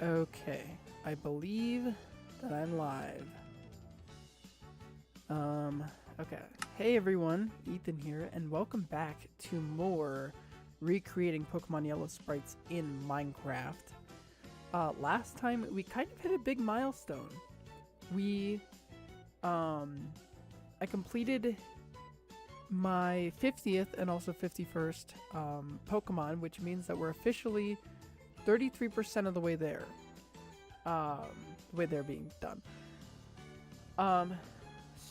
Okay, I believe that I'm live. Okay. Hey everyone, Ethan here, and welcome back to more recreating Pokemon Yellow sprites in Minecraft. Last time we kind of hit a big milestone. We, I completed my 50th and also 51st Pokemon, which means that we're officially 33% of the way there. The way they're being done.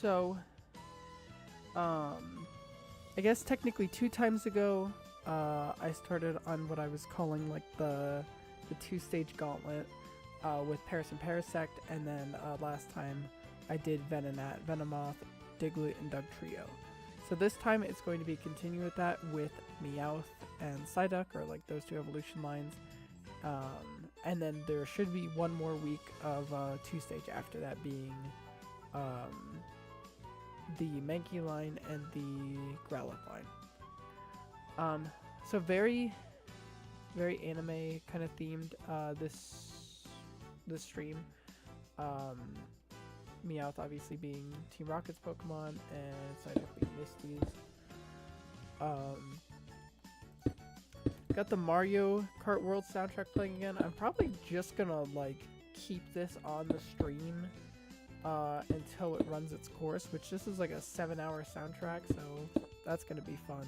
So, I guess technically 2 times ago, I started on what I was calling like the 2-stage gauntlet, with Persian Parasect, and then last time I did Venonat, Venomoth, Diglett, and Dugtrio. So this time it's going to be continuing with that with Meowth and Psyduck, or like those 2 evolution lines. And then there should be one more week of 2-stage after that, being the Mankey line and the Growlithe line. So very anime kind of themed this stream. Meowth obviously being Team Rocket's Pokemon, and Psyduck being Misty's. Got the Mario Kart World soundtrack playing again. I'm probably just gonna like keep this on the stream until it runs its course, which this is like a 7-hour soundtrack, so that's gonna be fun.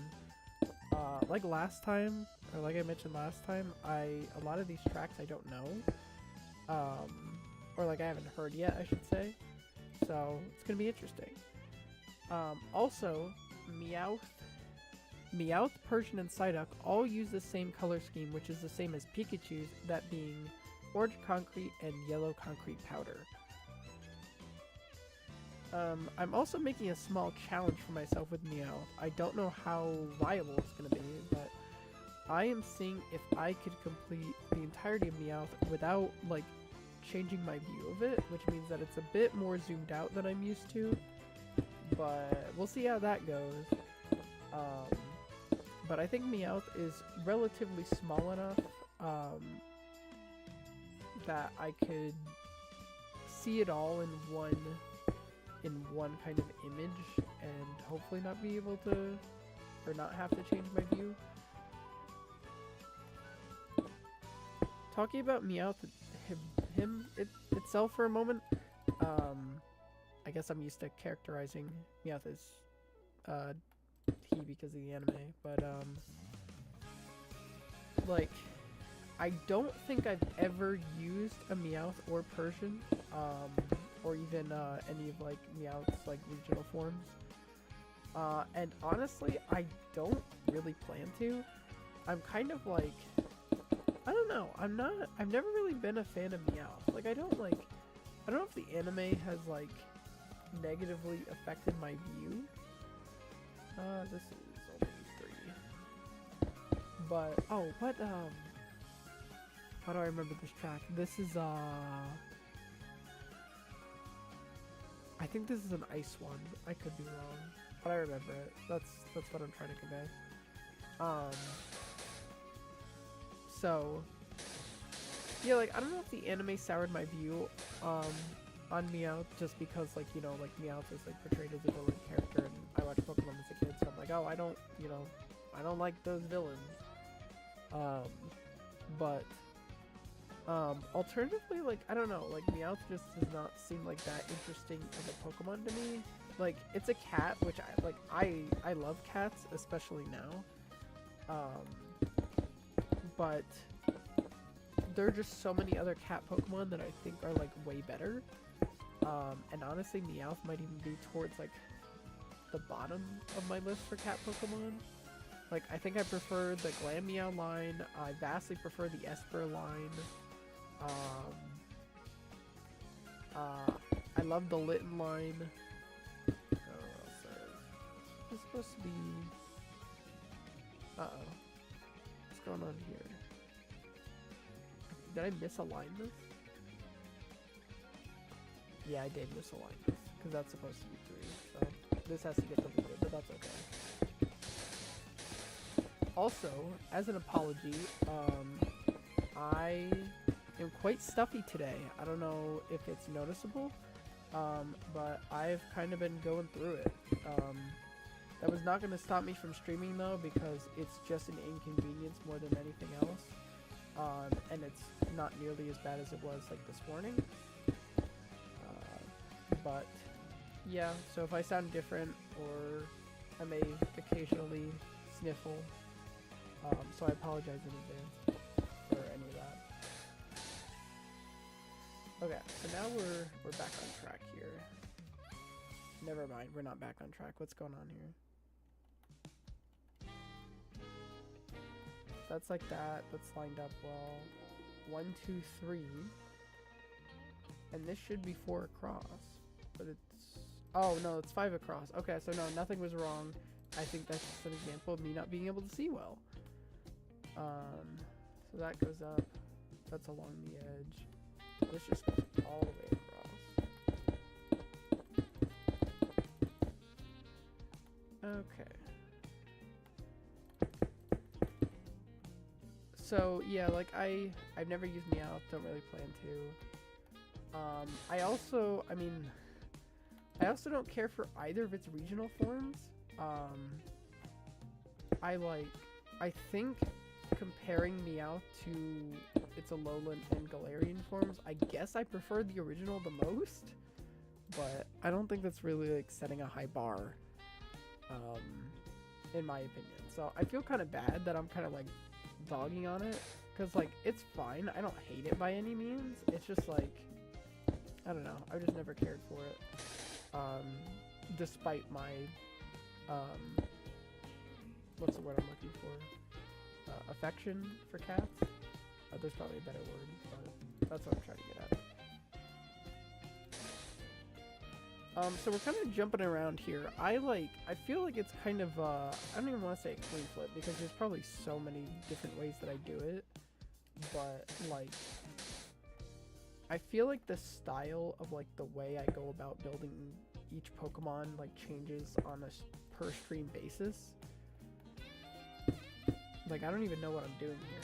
Like last time, or like I mentioned last time, a lot of these tracks I don't know, or like I haven't heard yet, I should say. So it's gonna be interesting. Also, Meowth, Persian, and Psyduck all use the same color scheme, which is the same as Pikachu's, that being orange concrete and yellow concrete powder. I'm also making a small challenge for myself with Meowth. I don't know how viable it's going to be, but I am seeing if I could complete the entirety of Meowth without, like, changing my view of it, which means that it's a bit more zoomed out than I'm used to, but we'll see how that goes. But I think Meowth is relatively small enough that I could see it all in one kind of image, and hopefully not be able to, or not have to change my view. Talking about Meowth itself for a moment, I guess I'm used to characterizing Meowth as he because of the anime, but like, I don't think I've ever used a Meowth or Persian, or even any of like Meowth's like regional forms, and honestly I don't really plan to. I'm kind of like, I don't know, I've never really been a fan of Meowth. Like, I don't know if the anime has like negatively affected my view. This is only 3. But, oh, what, how do I remember this track? This is, I think this is an ice one. I could be wrong, but I remember it. That's what I'm trying to convey. So, yeah, like, I don't know if the anime soured my view, on Meowth, just because, like, you know, like, Meowth is, like, portrayed as a villain character, and I watched Pokemon as a kid, so I'm like, oh, I don't like those villains. But, alternatively, like, I don't know, like, Meowth just does not seem like that interesting of a Pokemon to me. Like, it's a cat, which I love cats, especially now. But there are just so many other cat Pokemon that I think are, like, way better. And honestly, Meowth might even be towards, like, the bottom of my list for cat Pokemon. Like, I think I prefer the Glameow line. I vastly prefer the Esper line. I love the Litten line. Oh, what else there is? It's supposed to be... Uh-oh. What's going on here? Did I misalign this? Yeah, I did misalign this, because that's supposed to be 3, so this has to get deleted, but that's okay. Also, as an apology, I am quite stuffy today. I don't know if it's noticeable, but I've kind of been going through it. That was not going to stop me from streaming though, because it's just an inconvenience more than anything else. And it's not nearly as bad as it was like this morning. But yeah, so if I sound different, or I may occasionally sniffle, so I apologize in advance for any of that. Okay, so now we're back on track here. Never mind, we're not back on track. What's going on here? That's like that. That's lined up well. 1, 2, 3. And this should be 4 across. But it's... Oh, no, it's 5 across. Okay, so no, nothing was wrong. I think that's just an example of me not being able to see well. So that goes up. That's along the edge. This just goes all the way across. Okay. So yeah, like I've never used Meowth, don't really plan to. I also don't care for either of its regional forms. I think comparing Meowth to its Alolan and Galarian forms, I guess I prefer the original the most, but I don't think that's really like setting a high bar, in my opinion. So I feel kind of bad that I'm kind of like dogging on it, because like it's fine, I don't hate it by any means, it's just like, I don't know, I've just never cared for it, despite my what's the word I'm looking for, affection for cats. There's probably a better word, but that's what I'm trying to get at. So we're kind of jumping around here. I feel like it's kind of, I don't even want to say a coin flip, because there's probably so many different ways that I do it, but like, I feel like the style of like the way I go about building each Pokemon like changes on a per stream basis. Like, I don't even know what I'm doing here.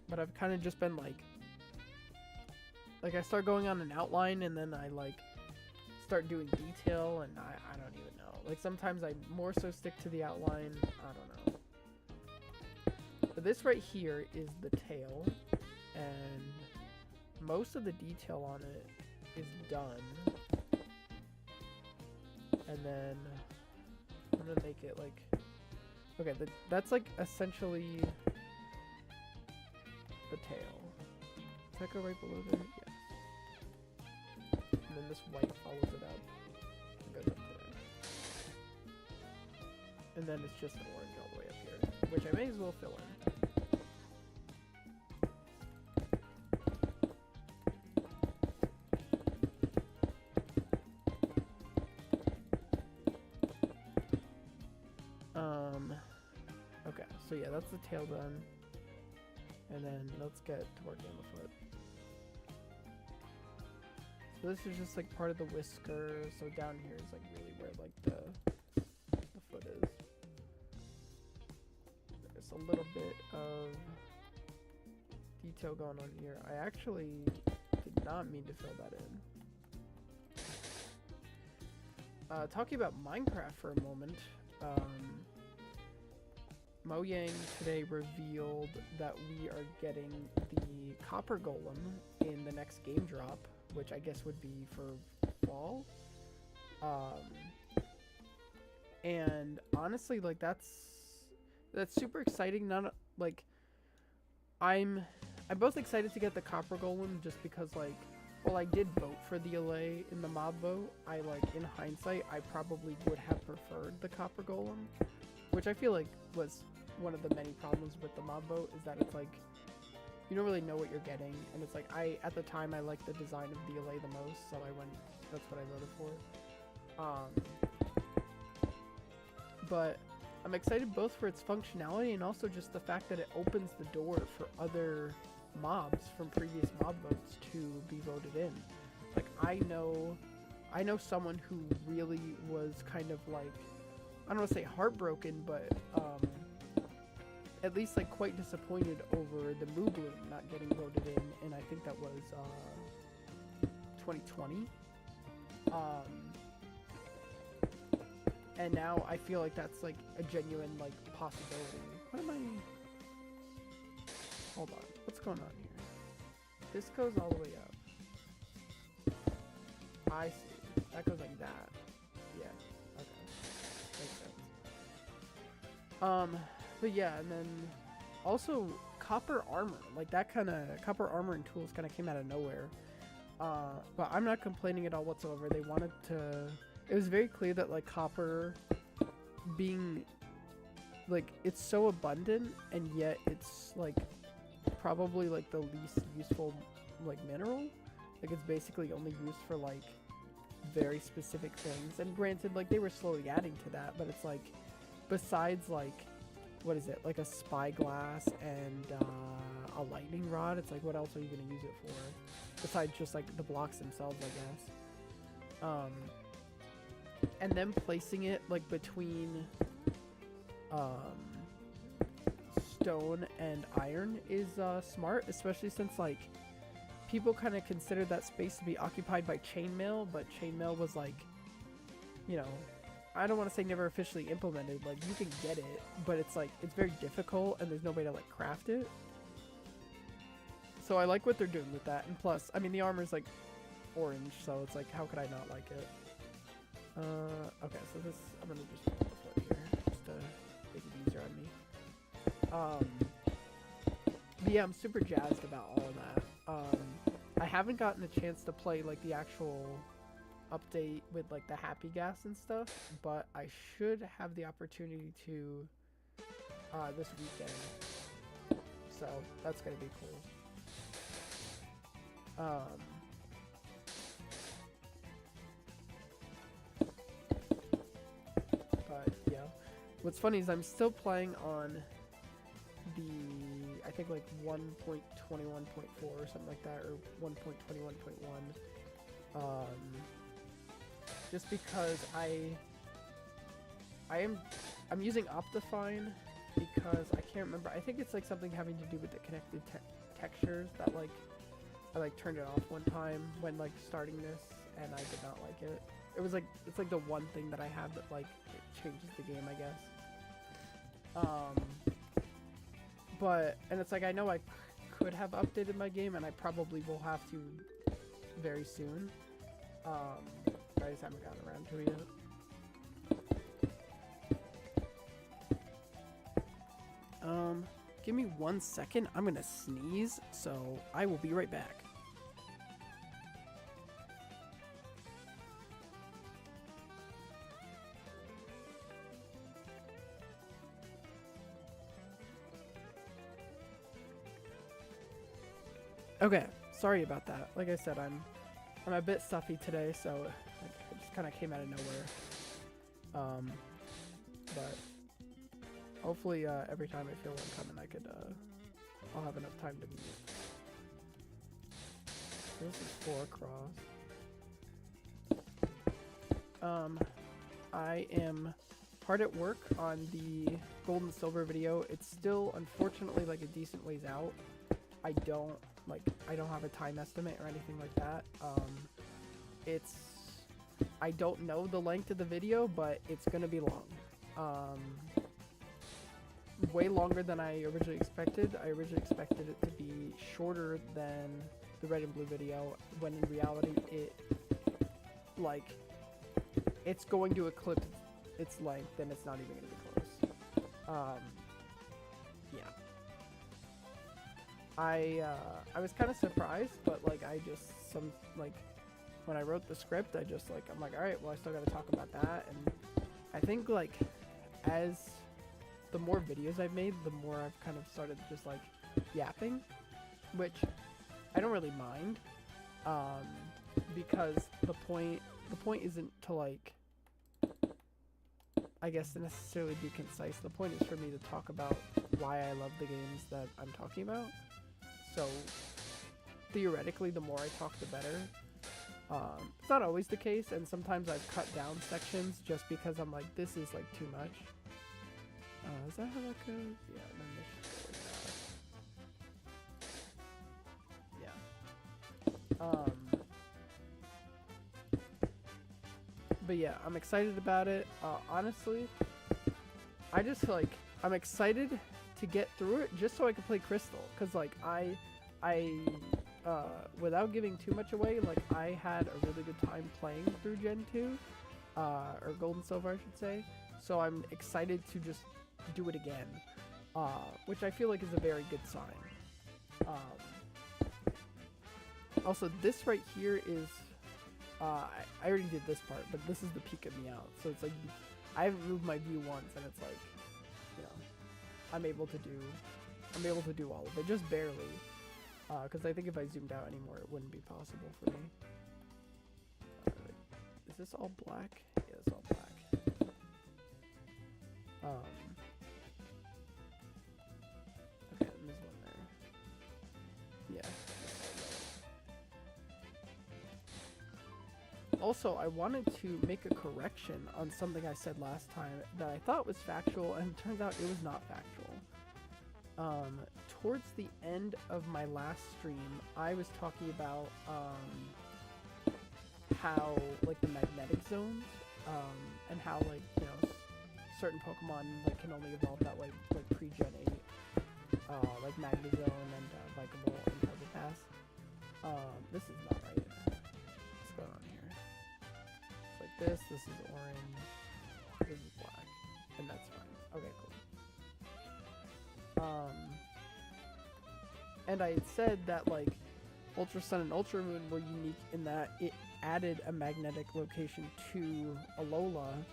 But I've kind of just been like I start going on an outline, and then I like start doing detail, and I don't even know. Like sometimes I more so stick to the outline. I don't know. But this right here is the tail, and most of the detail on it is done. And then I'm gonna make it like, okay, that's like essentially the tail. Does that go right below there? Yes. And then this white follows it up and goes up there. And then it's just an orange all the way up here, which I may as well fill in. Okay, so yeah, that's the tail done. And then let's get to working on the foot. So this is just like part of the whisker. So down here is like really where like the foot is. There's a little bit of detail going on here. I actually did not mean to fill that in. Talking about Minecraft for a moment. Mojang today revealed that we are getting the Copper Golem in the next game drop, which I guess would be for fall. And honestly, like that's super exciting. Not like I'm both excited to get the Copper Golem just because like, well, I did vote for the LA in the mob vote. I like in hindsight, I probably would have preferred the Copper Golem, which I feel like was one of the many problems with the mob vote, is that it's like you don't really know what you're getting, and it's like at the time I liked the design of the LA the most, so that's what I voted for. But I'm excited both for its functionality and also just the fact that it opens the door for other mobs from previous mob votes to be voted in. Like I know someone who really was kind of like, I don't want to say heartbroken, but at least like quite disappointed over the Moobloom not getting voted in, and I think that was 2020. And now I feel like that's like a genuine like possibility. What am I? Hold on, what's going on here? This goes all the way up. I see. That goes like that. Yeah. Okay. Makes sense. But yeah, and then also copper armor. Like that kind of copper armor and tools kind of came out of nowhere. But I'm not complaining at all whatsoever. They wanted to. It was very clear that like copper being like it's so abundant and yet it's like probably like the least useful like mineral. Like it's basically only used for like very specific things. And granted, like they were slowly adding to that, but it's like besides like what is it, like a spyglass and a lightning rod, it's like what else are you gonna use it for besides just like the blocks themselves, I guess. And then placing it like between stone and iron is smart, especially since like people kind of considered that space to be occupied by chainmail, but chainmail was like, you know, I don't want to say never officially implemented. Like you can get it, but it's like it's very difficult and there's no way to like craft it. So I like what they're doing with that, and plus, I mean, the armor's like orange, so it's like how could I not like it? Okay, so this I'm gonna just put the foot here just to make it easier on me. But yeah, I'm super jazzed about all of that. I haven't gotten a chance to play like the actual update with like the happy gas and stuff, but I should have the opportunity to this weekend, so that's gonna be cool. But yeah, what's funny is I'm still playing on the, I think like 1.21.4 or something like that, or 1.21.1. Just because I'm using Optifine because I can't remember. I think it's like something having to do with the connected textures that like I like turned it off one time when like starting this, and I did not like it. It was like it's like the one thing that I have that like it changes the game, I guess. But and it's like I know I could have updated my game, and I probably will have to very soon. I just haven't gotten around to it yet. Give me 1 second. I'm gonna sneeze, so I will be right back. Okay, sorry about that. Like I said, I'm a bit stuffy today, so it just kind of came out of nowhere. But hopefully every time I feel one coming, I'll have enough time to mute. This is 4 across. I am hard at work on the gold and silver video. It's still, unfortunately, like a decent ways out. I don't have a time estimate or anything like that. I don't know the length of the video, but it's gonna be long. Way longer than I originally expected. I originally expected it to be shorter than the red and blue video, when in reality it's going to eclipse its length, and it's not even gonna be close. Yeah. I was kind of surprised, but like when I wrote the script, I'm like, all right, well, I still got to talk about that. And I think like as the more videos I've made, the more I've kind of started just like yapping, which I don't really mind, because the point isn't to like, I guess, to necessarily be concise. The point is for me to talk about why I love the games that I'm talking about. So theoretically, the more I talk, the better. It's not always the case, and sometimes I've cut down sections just because I'm like, this is like too much. Is that how that goes? Yeah, and then this should go like that. Yeah. But yeah, I'm excited about it. Honestly, I just like, I'm excited to get through it just so I can play Crystal. Cause like without giving too much away, like I had a really good time playing through Gen 2, or Gold and Silver, I should say. So I'm excited to just do it again, which I feel like is a very good sign. Also, this right here is, I already did this part, but this is the peak of Meowth. So it's like, I haven't moved my view once, and it's like, you know, I'm able to do all of it, just barely. Because I think if I zoomed out anymore, it wouldn't be possible for me. Is this all black? Yeah, it's all black. Okay, and there's one there. Yeah. Also, I wanted to make a correction on something I said last time that I thought was factual, and it turns out it was not factual. Towards the end of my last stream, I was talking about how like the magnetic zones, and how like, you know, certain Pokemon like can only evolve that way, like pre-Gen 8, like Magnezone and Vikable and Target Pass. This is not right. What's going on here? It's like this is orange, this is black, and that's fine. Okay, cool. And I had said that like Ultra Sun and Ultra Moon were unique in that it added a magnetic location to Alola,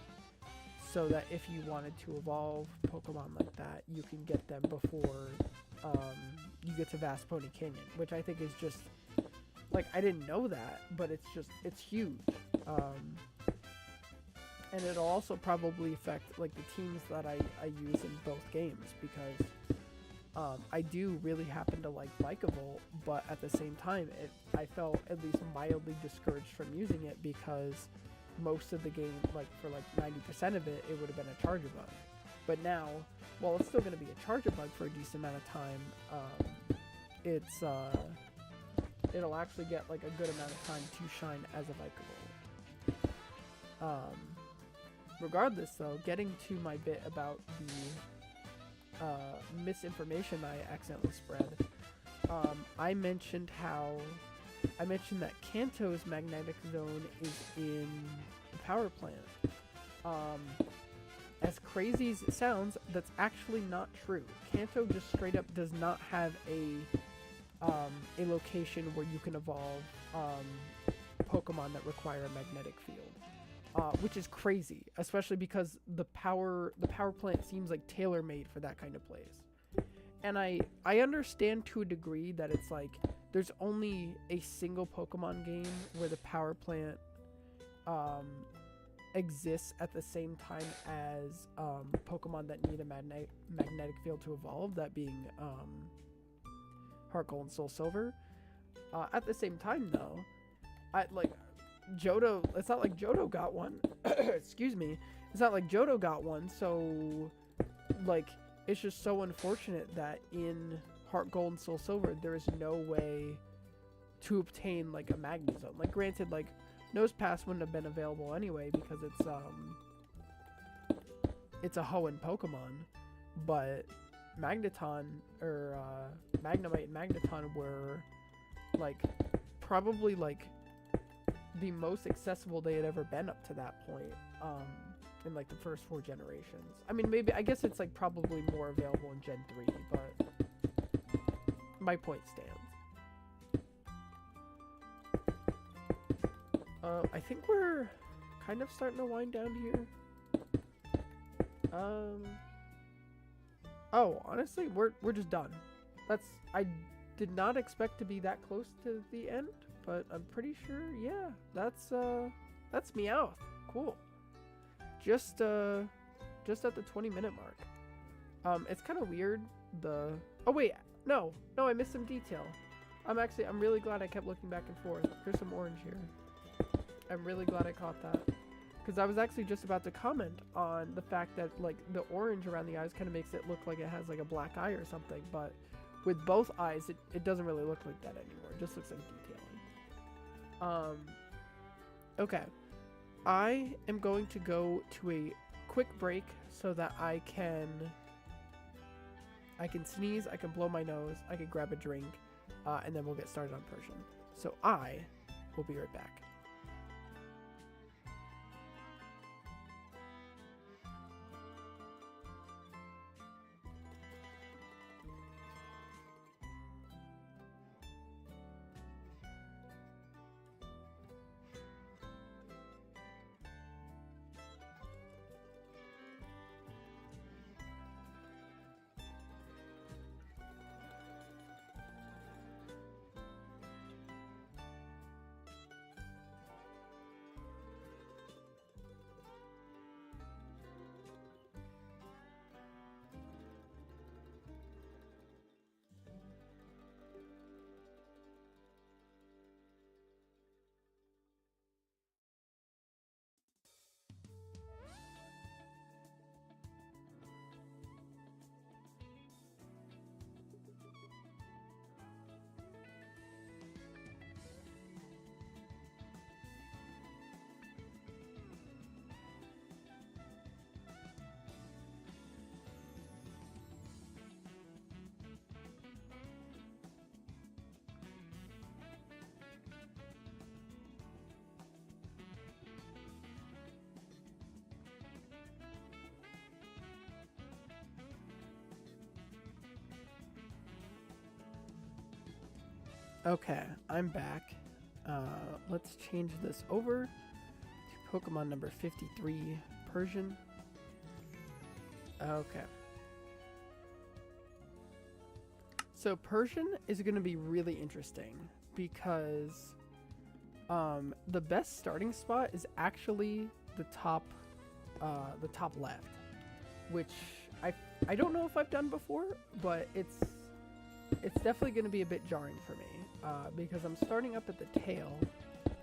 so that if you wanted to evolve Pokemon like that, you can get them before you get to Vast Pony Canyon, which I think is just like, I didn't know that, but it's huge. And it'll also probably affect like the teams that I use in both games, because I do really happen to like Vikavolt, but at the same time, I felt at least mildly discouraged from using it, because most of the game, like for like 90% of it, it would have been a Charger Bug. But now, while it's still going to be a Charger Bug for a decent amount of time, it'll actually get like a good amount of time to shine as a Vikavolt. Regardless though, getting to my bit about the misinformation I accidentally spread, I mentioned that Kanto's magnetic zone is in the power plant. As crazy as it sounds, that's actually not true. Kanto just straight up does not have a location where you can evolve Pokemon that require a magnetic field. Which is crazy, especially because the power plant seems like tailor-made for that kind of place. And I understand to a degree that it's like there's only a single Pokemon game where the power plant exists at the same time as Pokemon that need a magnetic field to evolve, that being Heart Gold and Soul Silver. At the same time though, Johto, it's not like Johto got one. Excuse me. It's not like Johto got one, so like it's just so unfortunate that in Heart Gold and Soul Silver there is no way to obtain like a Magnezone. Like granted, like Nose Pass wouldn't have been available anyway because it's a Hoenn Pokemon, but Magneton or Magnemite and Magneton were like probably like the most accessible they had ever been up to that point, in like the first 4 generations. I mean, maybe, I guess it's like probably more available in Gen 3, but my point stands. I think we're kind of starting to wind down here. Oh, honestly, we're just done. I did not expect to be that close to the end, but I'm pretty sure, yeah, that's Meowth. Cool. Just at the 20-minute mark. It's kind of weird. Oh wait, no, I missed some detail. I'm really glad I kept looking back and forth. There's some orange here. I'm really glad I caught that, Because I was actually just about to comment on the fact that like the orange around the eyes kind of makes it look like it has like a black eye or something, but with both eyes it doesn't really look like that anymore. It just looks like detailing. Okay. I am going to go to a quick break so that I can sneeze, I can blow my nose, I can grab a drink, and then we'll get started on Persian. So I will be right back. Okay, I'm back. Let's change this over to Pokemon number 53, Persian. Okay. So Persian is going to be really interesting because the best starting spot is actually the top left, which I don't know if I've done before, but it's definitely going to be a bit jarring for me. Because I'm starting up at the tail,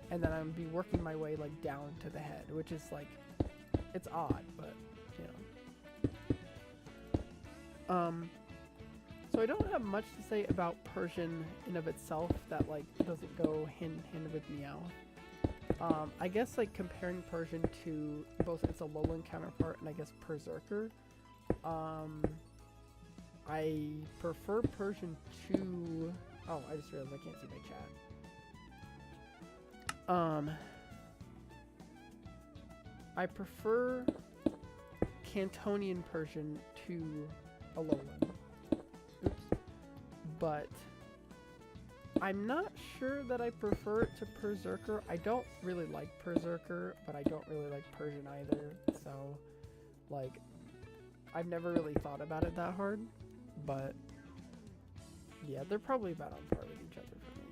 and then I'm be working my way like down to the head, which is like, it's odd, but you know. So I don't have much to say about Persian in of itself that like doesn't go hand in hand with Meowth. I guess like comparing Persian to both its Alolan counterpart and I guess Berserker, I prefer Persian to... Oh, I just realized I can't see my chat. I prefer Cantonian Persian to Alolan. Oops. But I'm not sure that I prefer it to Berserker. I don't really like Berserker, but I don't really like Persian either. So, like, I've never really thought about it that hard, but... yeah, they're probably about on par with each other for me.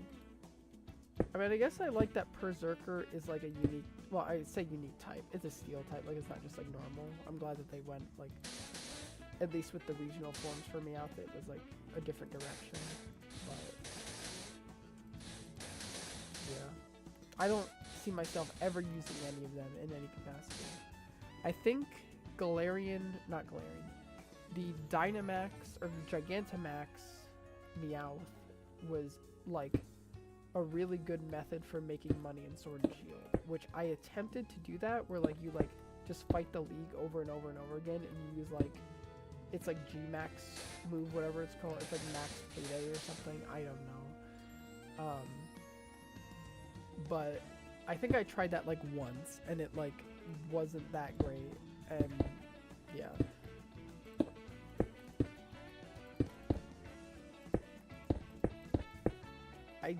I mean, I guess I like that Berserker is like a unique, well, I say unique type. It's a steel type, like it's not just like normal. I'm glad that they went like, at least with the regional forms for Meowth, it was like a different direction. But yeah, I don't see myself ever using any of them in any capacity. I think not Galarian, the Dynamax or Gigantamax Meowth was like a really good method for making money in Sword and Shield, which I attempted to do that where like you like just fight the league over and over and over again, and you use like, it's like G-Max move, whatever it's called. It's like Max Payday or something. I don't know. But I think I tried that like once, and it like wasn't that great, and yeah. I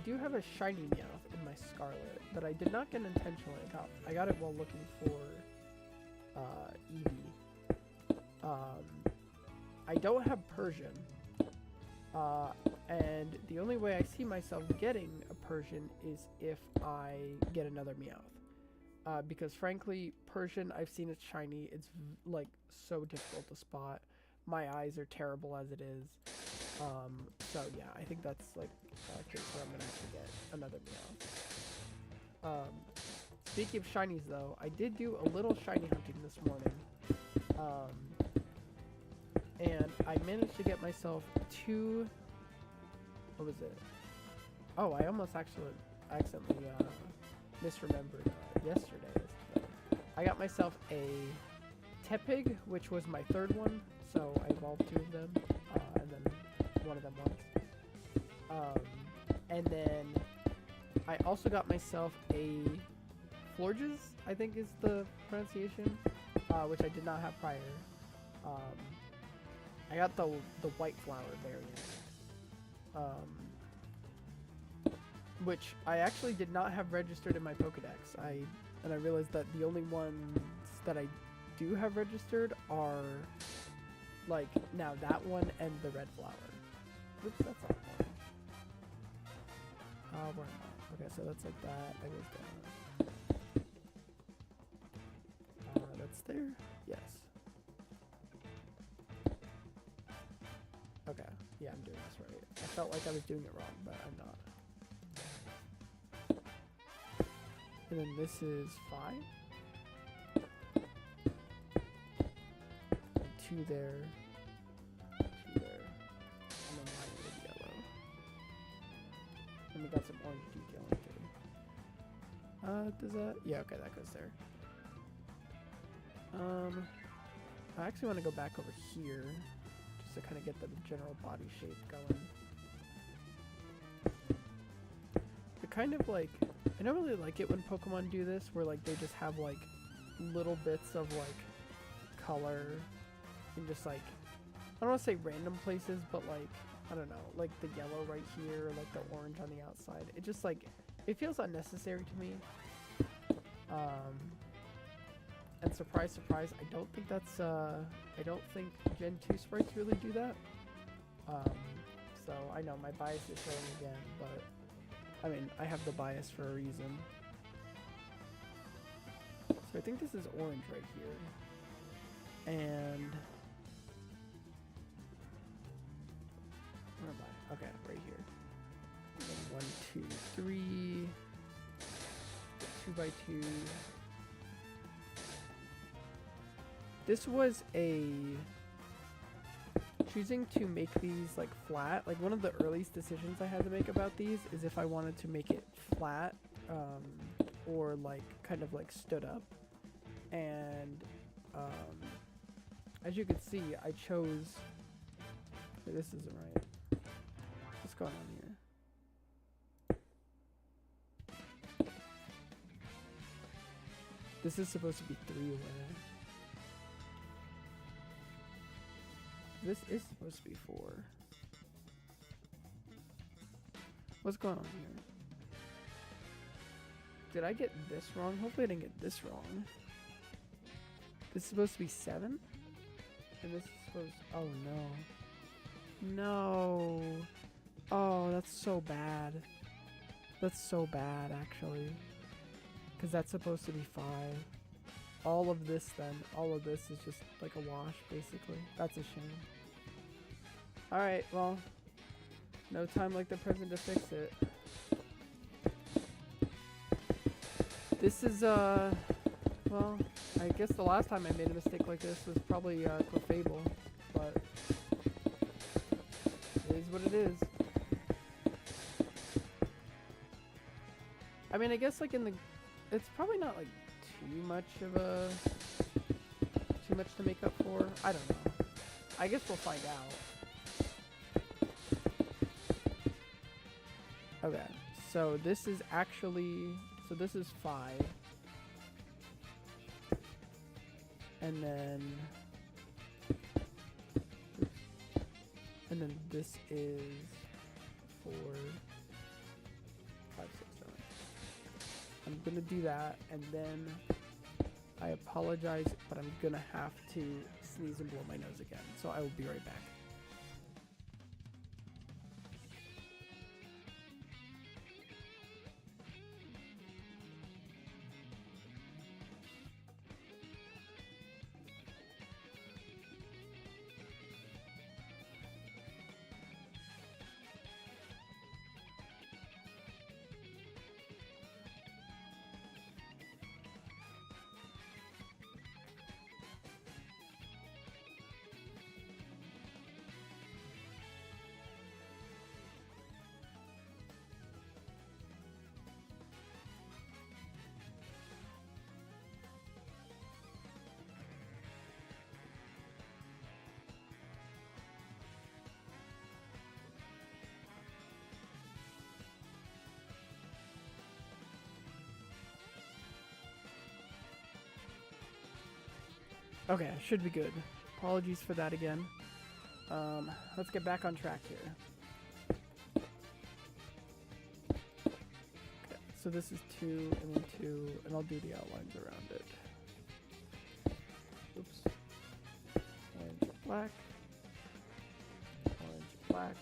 do have a shiny Meowth in my Scarlet that I did not get intentionally. I got it while looking for Eevee. I don't have Persian, and the only way I see myself getting a Persian is if I get another Meowth. Because frankly, Persian, I've seen it's shiny. It's like so difficult to spot. My eyes are terrible as it is. So yeah, I think that's like a case where I'm gonna have to get another Meowth. speaking of shinies, though, I did do a little shiny hunting this morning. And I managed to get myself 2... What was it? Oh, I almost accidentally misremembered yesterday's. I got myself a Tepig, which was my 3rd one, so I evolved 2 of them, and then one of them once. And then I also got myself a Florges, I think is the pronunciation, which I did not have prior. I got the white flower variant, which I actually did not have registered in my Pokedex. And I realized that the only ones that I do have registered are like now that one and the red flower. Oops, that's not orange. Where am I? Okay, so that's like that. I goes down. That's there. Yes. Okay. Yeah, I'm doing this right. I felt like I was doing it wrong, but I'm not. And then this is 5. And 2 there. 2 there. And then mine with yellow. And we got some orange detailing too. Does that? Yeah, okay, that goes there. I actually want to go back over here just to kind of get the general body shape going. But kind of like, I don't really like it when Pokemon do this, where like they just have like little bits of like color in just like, I don't want to say random places, but like, I don't know, like the yellow right here, or like the orange on the outside. It just like, it feels unnecessary to me. And surprise, surprise, I don't think that's, I don't think Gen 2 sprites really do that. So I know my bias is showing again, but I mean, I have the bias for a reason. So I think this is orange right here. And where am I? Okay, right here. And then 1, 2, 3. 2 by 2. This was choosing to make these like flat. Like one of the earliest decisions I had to make about these is if I wanted to make it flat or like kind of like stood up. And as you can see, I chose, this isn't right. What's going on here? This is supposed to be 3 away. This is supposed to be 4. What's going on here? Did I get this wrong? Hopefully I didn't get this wrong. This is supposed to be 7? And this is supposed... Oh no. No. Oh, that's so bad. That's so bad, actually. Because that's supposed to be 5. All of this then, all of this is just like a wash, basically. That's a shame. Alright, well, no time like the present to fix it. This is, well, I guess the last time I made a mistake like this was probably, Clefable, but it is what it is. I mean, I guess, like, it's probably not, like, too much to make up for. I don't know. I guess we'll find out. Okay, so this is actually, so this is 5. And then this is 4, 5, 6, 7. I'm gonna do that, and then I apologize, but I'm gonna have to sneeze and blow my nose again, so I will be right back. Okay, should be good. Apologies for that again. Let's get back on track here. Okay, so this is 2 and then 2, and I'll do the outlines around it. Oops. Orange, black. Orange, black.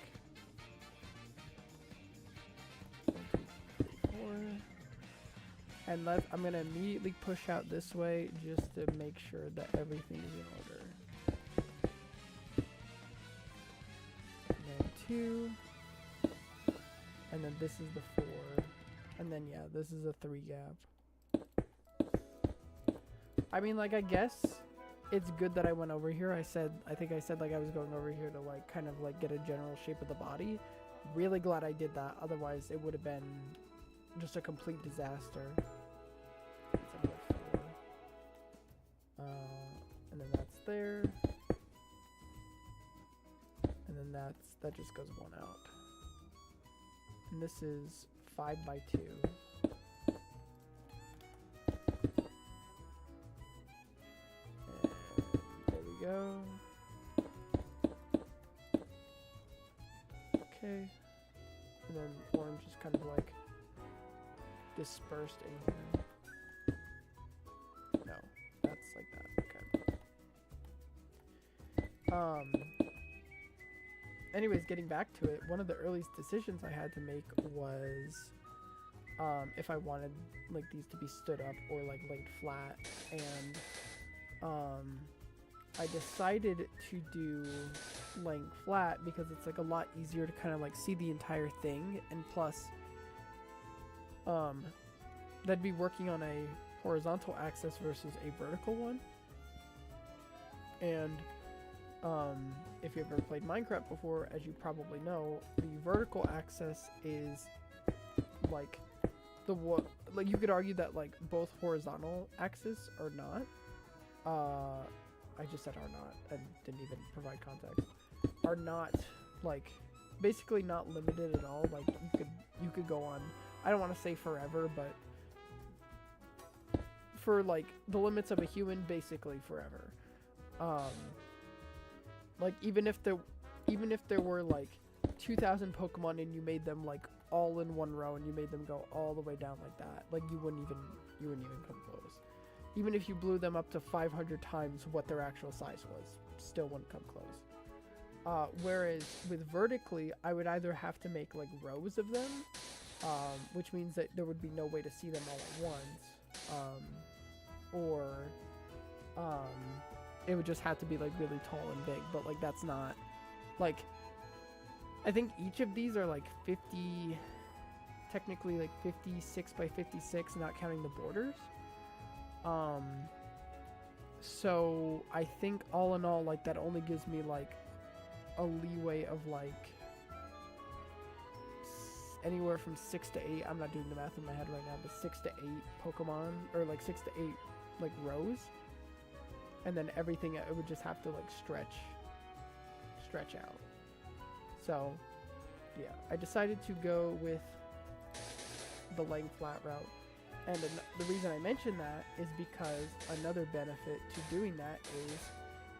1, 2, 3, 4. And I'm going to immediately push out this way just to make sure that everything is in order. And then 2. And then this is the 4. And then, yeah, this is a 3 gap. I mean, like, I guess it's good that I went over here. I think I said, like, I was going over here to, like, kind of, like, get a general shape of the body. Really glad I did that. Otherwise, it would have been just a complete disaster. And then that's there. And then that just goes 1 out. And this is 5 by 2. And there we go. Okay. And then orange is kind of like dispersed in here. No, that's like that. Okay. Anyways, getting back to it, one of the earliest decisions I had to make was if I wanted like these to be stood up or like laid flat, and I decided to do laying flat because it's like a lot easier to kind of like see the entire thing, and plus that'd be working on a horizontal axis versus a vertical one. And if you've ever played Minecraft before, as you probably know, the vertical axis is like like you could argue that like both horizontal axes are not. I just said are not and didn't even provide context. Are not like basically not limited at all. Like you could go on. I don't want to say forever, but for like the limits of a human, basically forever. Like even if there were like 2,000 Pokemon and you made them like all in one row and you made them go all the way down like that, like you wouldn't even come close. Even if you blew them up to 500 times what their actual size was, still wouldn't come close. Whereas with vertically, I would either have to make like rows of them, which means that there would be no way to see them all at once, or it would just have to be like really tall and big, but like that's not like, I think each of these are like 50, technically like 56 by 56, not counting the borders. So I think all in all, like that only gives me like a leeway of like anywhere from 6 to 8. I'm not doing the math in my head right now, but 6 to 8 Pokemon, or like 6 to 8 like rows. And then everything, it would just have to like stretch out. So yeah, I decided to go with the laying flat route. And the reason I mention that is because another benefit to doing that is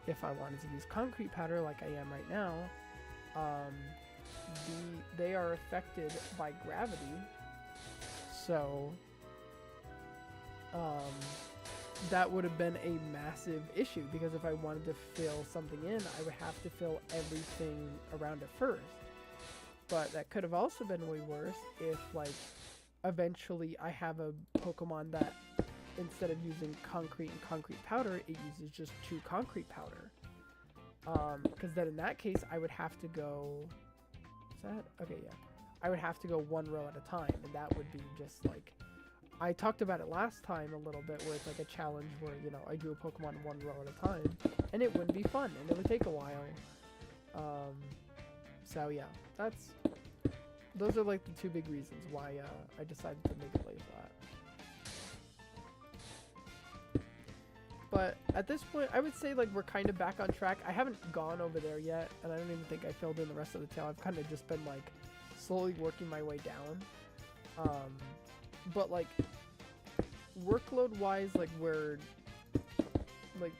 if I wanted to use concrete powder like I am right now, they are affected by gravity. So that would have been a massive issue, because if I wanted to fill something in, I would have to fill everything around it first. But that could have also been way worse if, like, eventually I have a Pokemon that instead of using concrete and concrete powder, it uses just 2 concrete powder. Because then in that case, I would have to go... Is that? Okay, yeah. I would have to go 1 row at a time, and that would be just, like... I talked about it last time a little bit, where it's like a challenge where, you know, I do a Pokemon 1 row at a time, and it wouldn't be fun, and it would take a while. So yeah, those are like the 2 big reasons why I decided to make it lay flat. But at this point, I would say like we're kind of back on track. I haven't gone over there yet, and I don't even think I filled in the rest of the tail. I've kind of just been like slowly working my way down. But like workload wise, like we're like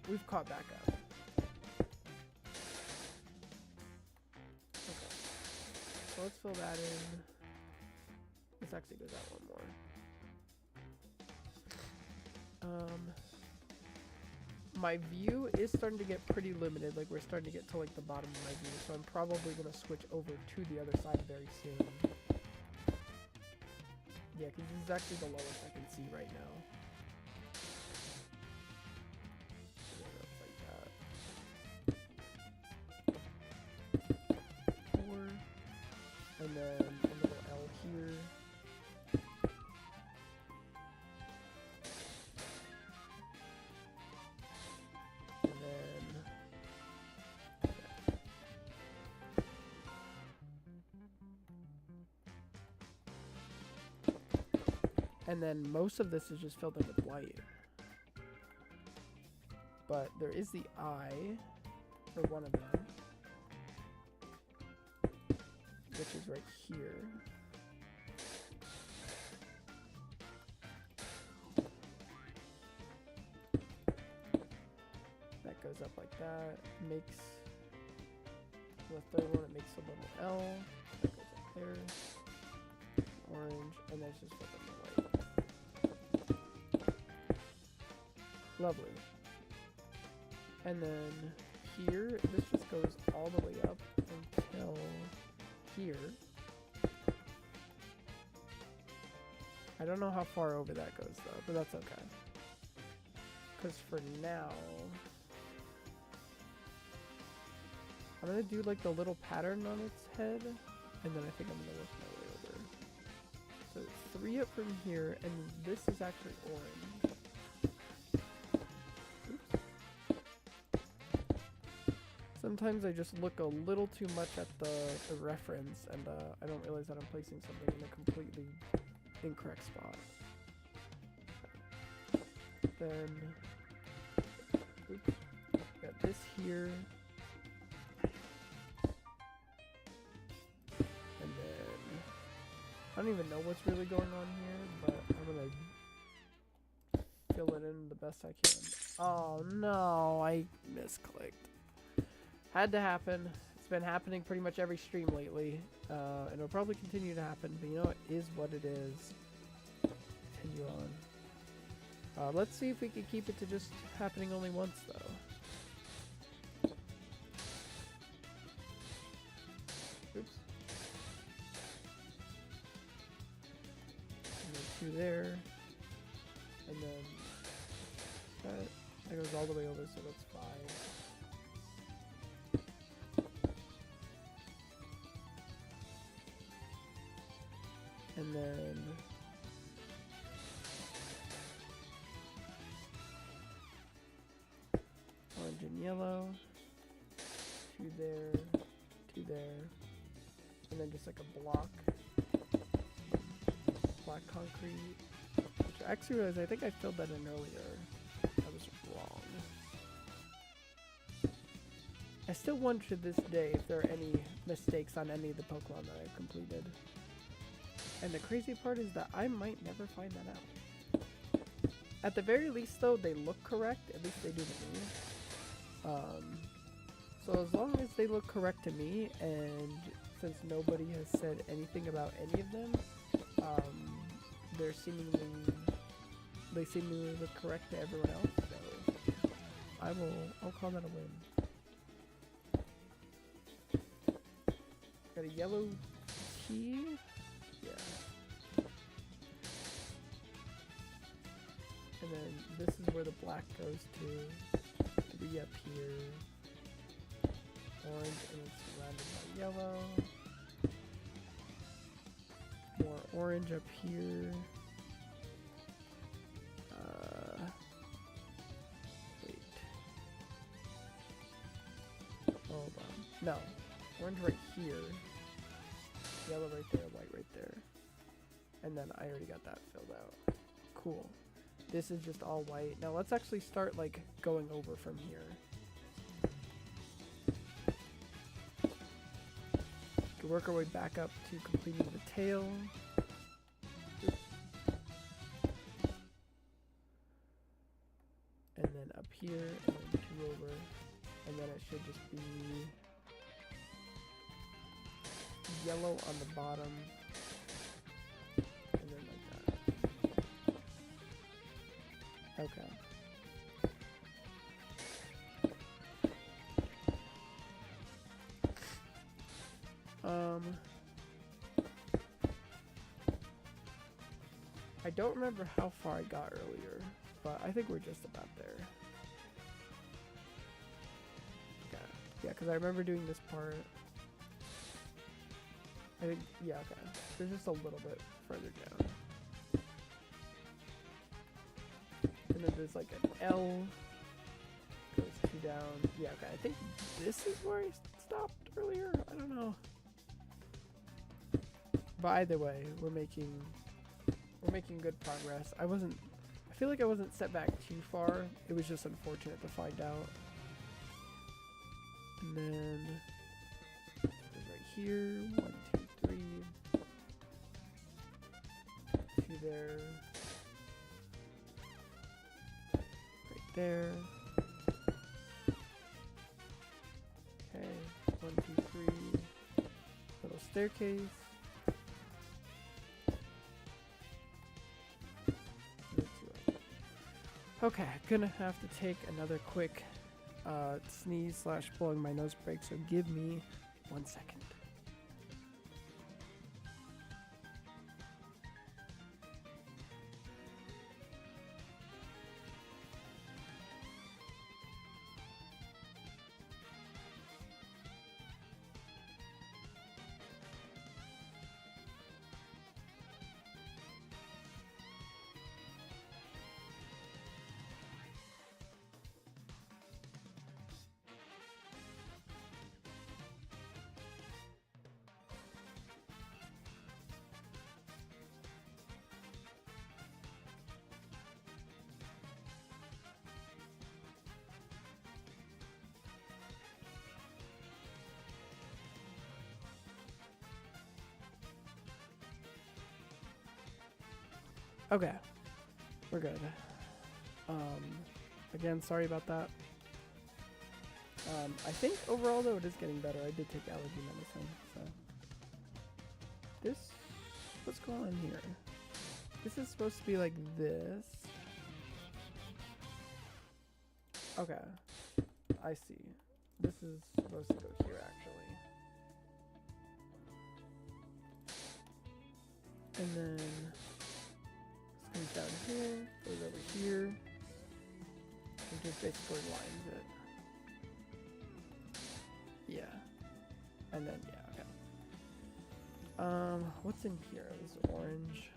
we've caught back up. Okay. So let's fill that in. Let's actually go that one more. My view is starting to get pretty limited. Like, we're starting to get to like the bottom of my view, so I'm probably gonna switch over to the other side very soon. Yeah, because this is actually the lowest I can see right now. Yeah, that's like that. 4, and then a little L here. And then most of this is just filled in with white. But there is the eye for one of them, which is right here. That goes up like that. Makes the third one, it makes a little L. That goes up there. Orange, and that's just filled in with white. Lovely. And then here, this just goes all the way up until here. I don't know how far over that goes though, but that's okay. Because for now, I'm going to do like the little pattern on its head, and then I think I'm going to work my way over. So 3 up from here, and this is actually orange. Sometimes I just look a little too much at the reference, and I don't realize that I'm placing something in a completely incorrect spot. Then, oops, got this here, and then I don't even know what's really going on here, but I'm gonna fill it in the best I can. Oh no, I misclicked. Had to happen. It's been happening pretty much every stream lately, and it'll probably continue to happen, but you know, it is what it is. Continue on. Let's see if we can keep it to just happening only once, though. Oops. And then 2 there, and then that goes all the way over, so that's 5. And then orange and yellow, 2 there, 2 there, and then just like a block, black concrete, which I actually realized I think I filled that in earlier. I was wrong. I still wonder to this day if there are any mistakes on any of the Pokemon that I've completed. And the crazy part is that I might never find that out. At the very least, though, they look correct. At least they do to me. So as long as they look correct to me, and since nobody has said anything about any of them, they seemingly look correct to everyone else. So I'll call that a win. Got a yellow key. Yeah. And then this is where the black goes to. 3 up here. Orange, and it's surrounded by yellow. More orange up here. Wait. Hold on. No. Orange right here. Yellow right there, white right there. And then I already got that filled out. Cool. This is just all white. Now let's actually start like going over from here. Can work our way back up to completing the tail. Oops. And then up here, and then 2 over, and then it should just be yellow on the bottom, and then like that. Okay. I don't remember how far I got earlier, but I think we're just about there. Okay. Yeah, because I remember doing this part. I think, yeah, okay. There's just a little bit further down. And then there's like an L. Goes 2 down. Yeah, okay. I think this is where I stopped earlier. I don't know. But either way, we're making good progress. I feel like I wasn't set back too far. It was just unfortunate to find out. And then there's right here, 1, 2, 3. 2 there. Right there. Okay, 1, 2, 3. Little staircase. Okay, gonna have to take another quick sneeze / blowing my nose break, so give me 1 second. Okay, we're good. Again, sorry about that. I think overall though it is getting better. I did take allergy medicine, so. What's going on here? This is supposed to be like this. Okay, I see. This is supposed to go here actually. And then comes down here, goes over here, and just basically lines it. Yeah. And then, yeah, okay. What's in here? This is orange,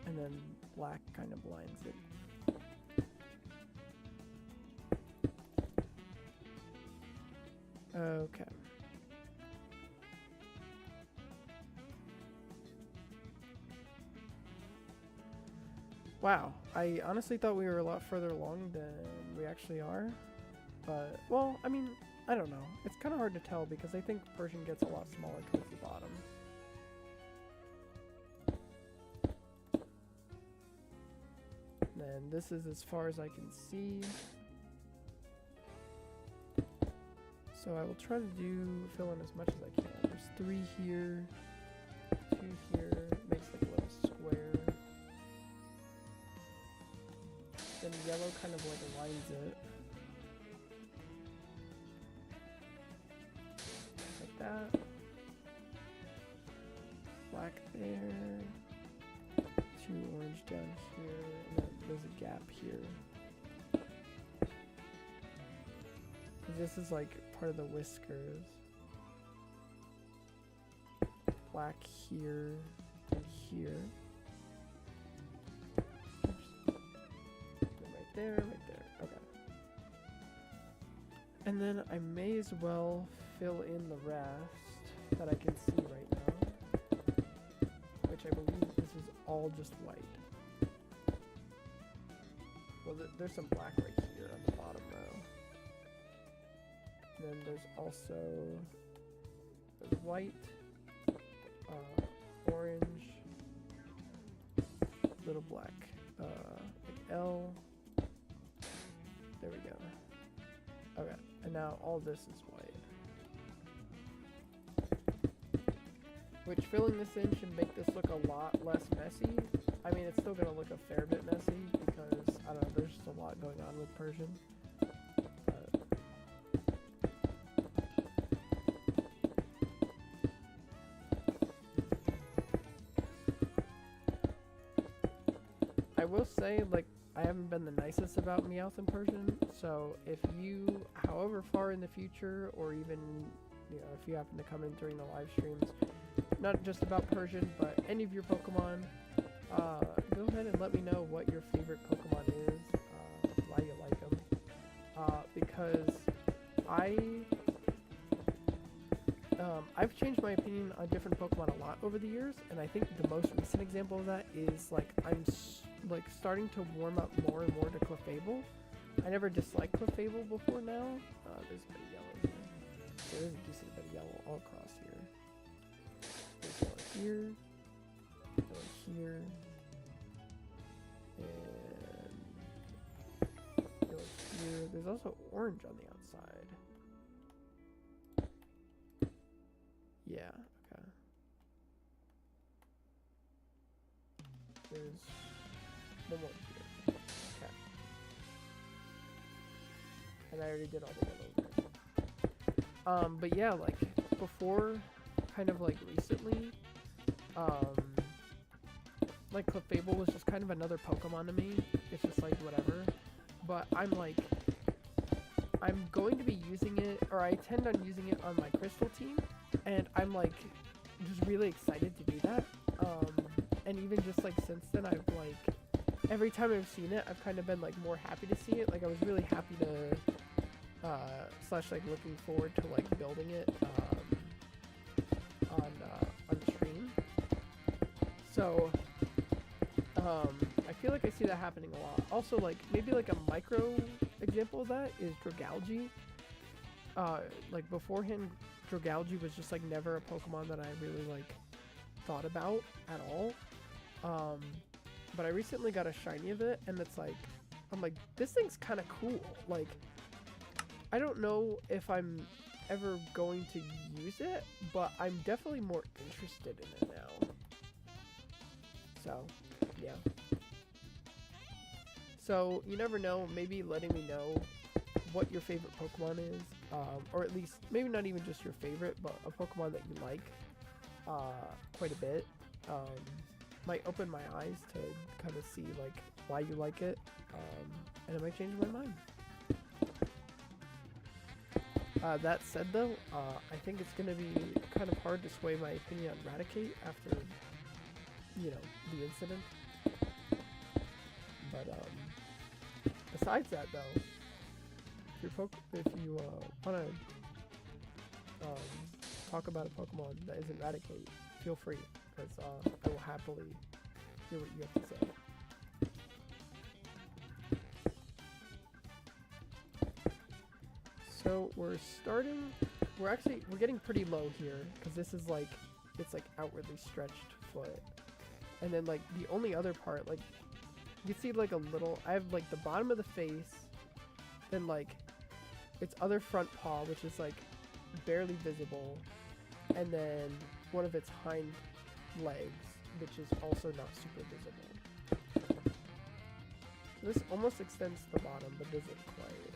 and then black kind of lines it. Okay. Wow, I honestly thought we were a lot further along than we actually are. But, well, I mean, I don't know. It's kind of hard to tell because I think Persian gets a lot smaller towards the bottom. And this is as far as I can see. So I will try to fill in as much as I can. There's 3 here, 2 here, makes like a little square. Then yellow kind of like aligns it. Like that. Black there. 2 orange down here. And then there's a gap here. This is like part of the whiskers. Black here and here. Right there. Okay. And then I may as well fill in the rest that I can see right now. Which I believe this is all just white. Well, there's some black right here on the bottom row. Then there's also white, orange, little black, like L, There we go. Okay, and now all this is white. Which filling this in should make this look a lot less messy. I mean, it's still gonna look a fair bit messy because, I don't know, there's just a lot going on with Persian. I will say, like, I haven't been the nicest about Meowth and Persian, so if you, however far in the future, or even, you know, if you happen to come in during the live streams, not just about Persian, but any of your Pokemon, go ahead and let me know what your favorite Pokemon is, why you like them, because I've changed my opinion on different Pokemon a lot over the years, and I think the most recent example of that is, like, I'm starting to warm up more and more to Clefable. I never disliked Clefable before now. There's a bit of yellow here. There is a decent bit of yellow all across here. There's yellow here, yellow here, and yellow here. There's also orange on the outside. Yeah, okay. There's one more here. Okay. And I already did all the yellow. But yeah, like, before, kind of like recently, like, Clefable was just kind of another Pokemon to me. It's just like, whatever. But I'm like, I'm going to be using it, or I intend on using it on my Crystal team. And I'm like, just really excited to do that. And even just like since then, I've like, every time I've seen it, I've kind of been like more happy to see it. Like I was really happy to, slash like looking forward to like building it, on the stream. So, I feel like I see that happening a lot. Also, like maybe like a micro example of that is Dragalge. Like beforehand, Dragalge was just like never a Pokemon that I really like thought about at all. But I recently got a shiny of it, and it's like, I'm like, this thing's kind of cool. Like, I don't know if I'm ever going to use it, but I'm definitely more interested in it now. So, yeah. So, you never know, maybe letting me know what your favorite Pokemon is, or at least, maybe not even just your favorite, but a Pokemon that you like quite a bit, might open my eyes to kind of see, like, why you like it, and it might change my mind. That said, though, I think it's going to be kind of hard to sway my opinion on Raticate after, you know, the incident. But, besides that, though, if you want to talk about a Pokemon that isn't Raticate, feel free, because I will happily hear what you have to say. So we're getting pretty low here, because this is like, it's like outwardly stretched foot. And then like the only other part, like you can see like a little, I have like the bottom of the face, then like its other front paw, which is like barely visible, and then one of its hind legs, which is also not super visible. So this almost extends to the bottom, but doesn't quite.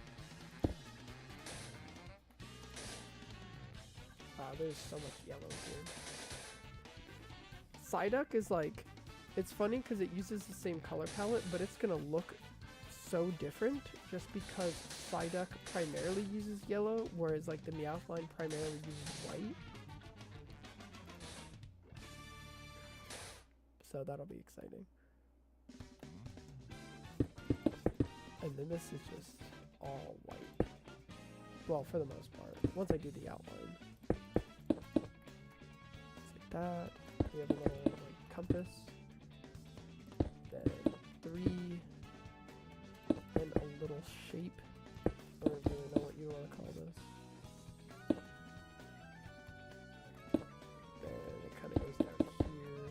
There's so much yellow here. Psyduck is like, it's funny because it uses the same color palette, but it's gonna look so different just because Psyduck primarily uses yellow, whereas like the Meowth line primarily uses white. So that'll be exciting. And then this is just all white. Well, for the most part. Once I do the outline. Just like that. We have a little like compass. Then 3. And a little shape. I don't really know what you want to call this. Then it kind of goes down here.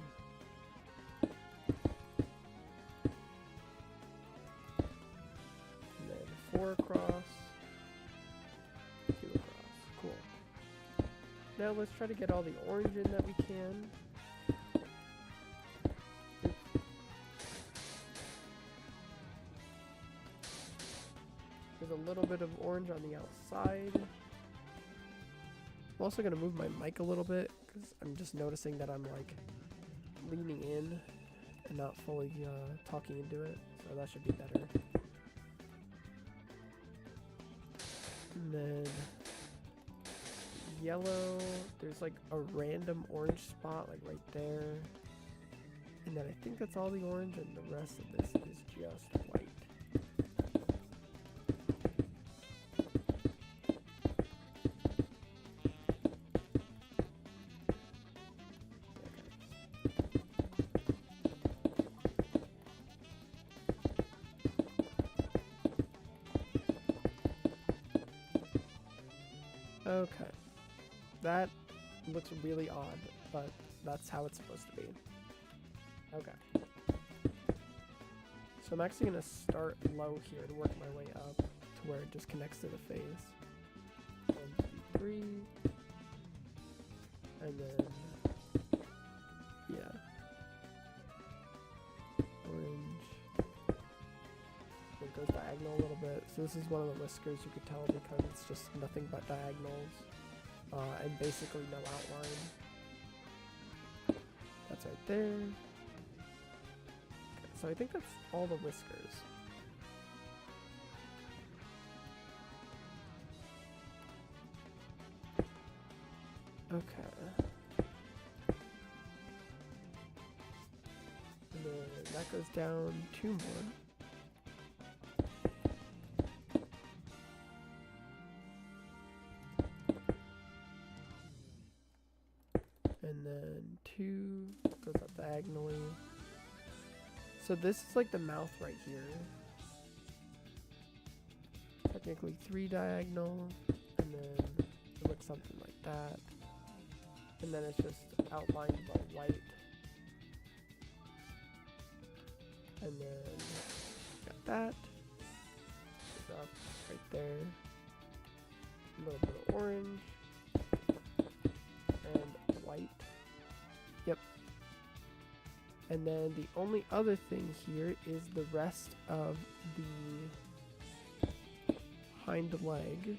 And then 4 4 across, 2 across. Cool. Now let's try to get all the orange in that we can. There's a little bit of orange on the outside. I'm also going to move my mic a little bit because I'm just noticing that I'm like leaning in and not fully talking into it, so that should be better. And then yellow, there's like a random orange spot like right there. And then I think that's all the orange, and the rest of this is just white. Okay, that looks really odd, but that's how it's supposed to be. Okay. So I'm actually going to start low here and work my way up to where it just connects to the face. 1, 2, 3. And then, yeah. Orange. It goes diagonal a little bit. So this is one of the whiskers, you could tell, because it's just nothing but diagonals. And basically no outline. That's right there. Okay, so I think that's all the whiskers. Okay. And then that goes down 2 more. And then 2 goes up diagonally. So this is like the mouth right here. Technically 3 diagonal, and then it looks something like that. And then it's just outlined by white. And then got that. Goes up right there. A little bit of orange. And white. Yep. And then the only other thing here is the rest of the hind leg,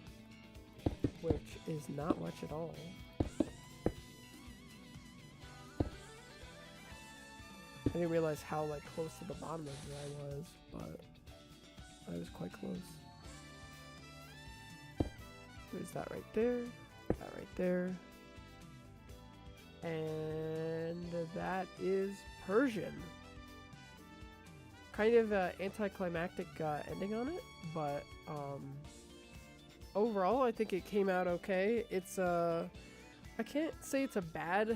which is not much at all. I didn't realize how like close to the bottom of it I was, but I was quite close. There's that right there, that right there. And that is Persian. Kind of an anticlimactic ending on it, but overall I think it came out okay. It's I can't say it's a bad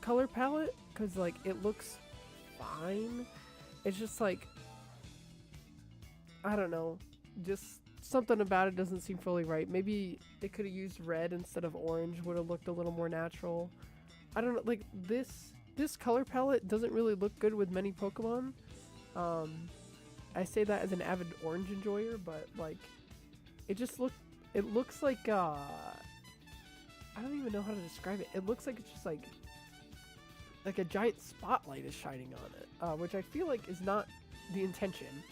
color palette, because like it looks fine. It's just like, I don't know, just something about it doesn't seem fully right. Maybe they could have used red instead of orange, would have looked a little more natural. I don't know, like this color palette doesn't really look good with many Pokemon. I say that as an avid orange enjoyer, but like it looks like I don't even know how to describe it. It looks like it's just like a giant spotlight is shining on it, which I feel like is not the intention.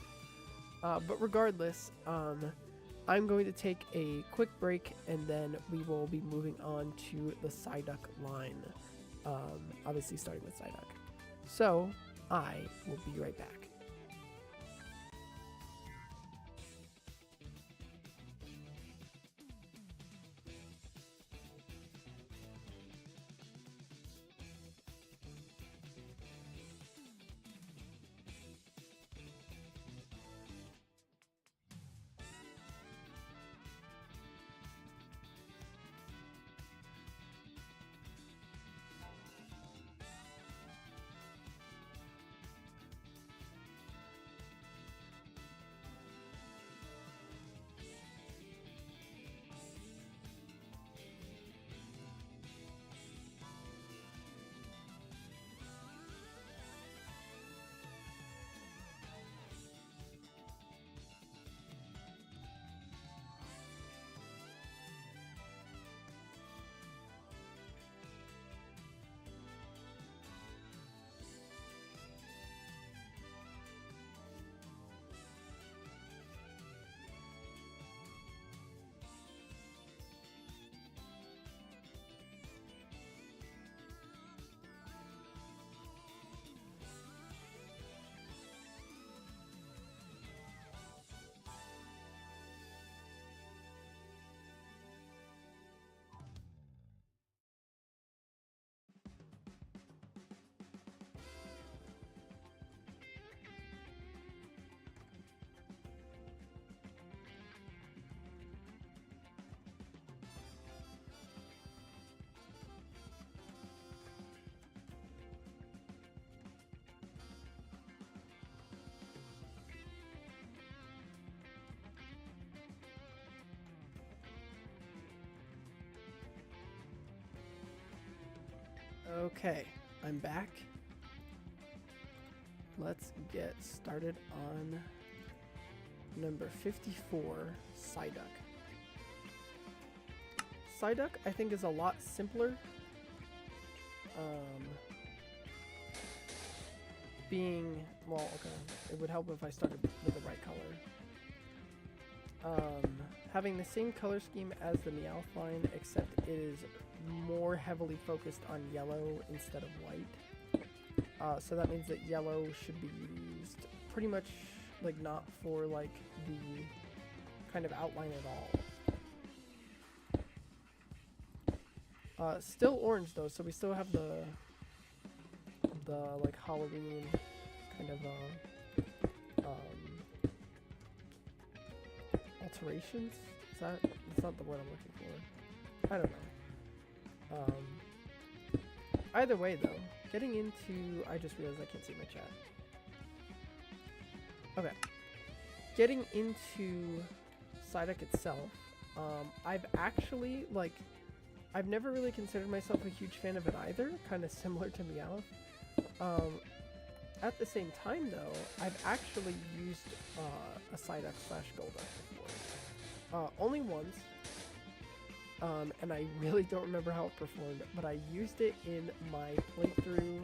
But regardless, I'm going to take a quick break, and then we will be moving on to the Psyduck line. Obviously starting with Psyduck. So, I will be right back. Okay, I'm back. Let's get started on number 54, Psyduck. Psyduck, I think, is a lot simpler. Well, okay, it would help if I started with the right color. Having the same color scheme as the Meowth line, except it is more heavily focused on yellow instead of white. So that means that yellow should be used pretty much like not for like the kind of outline at all. Still orange though, so we still have the like Halloween kind of alterations. That's not the word I'm looking for. I don't know. Either way though, getting into, I just realized I can't see my chat. Okay. Getting into Psyduck itself, I've actually, like, I've never really considered myself a huge fan of it either, kind of similar to Meowth. At the same time though, I've actually used a Psyduck / Golduck before. Only once. And I really don't remember how it performed, but I used it in my playthrough.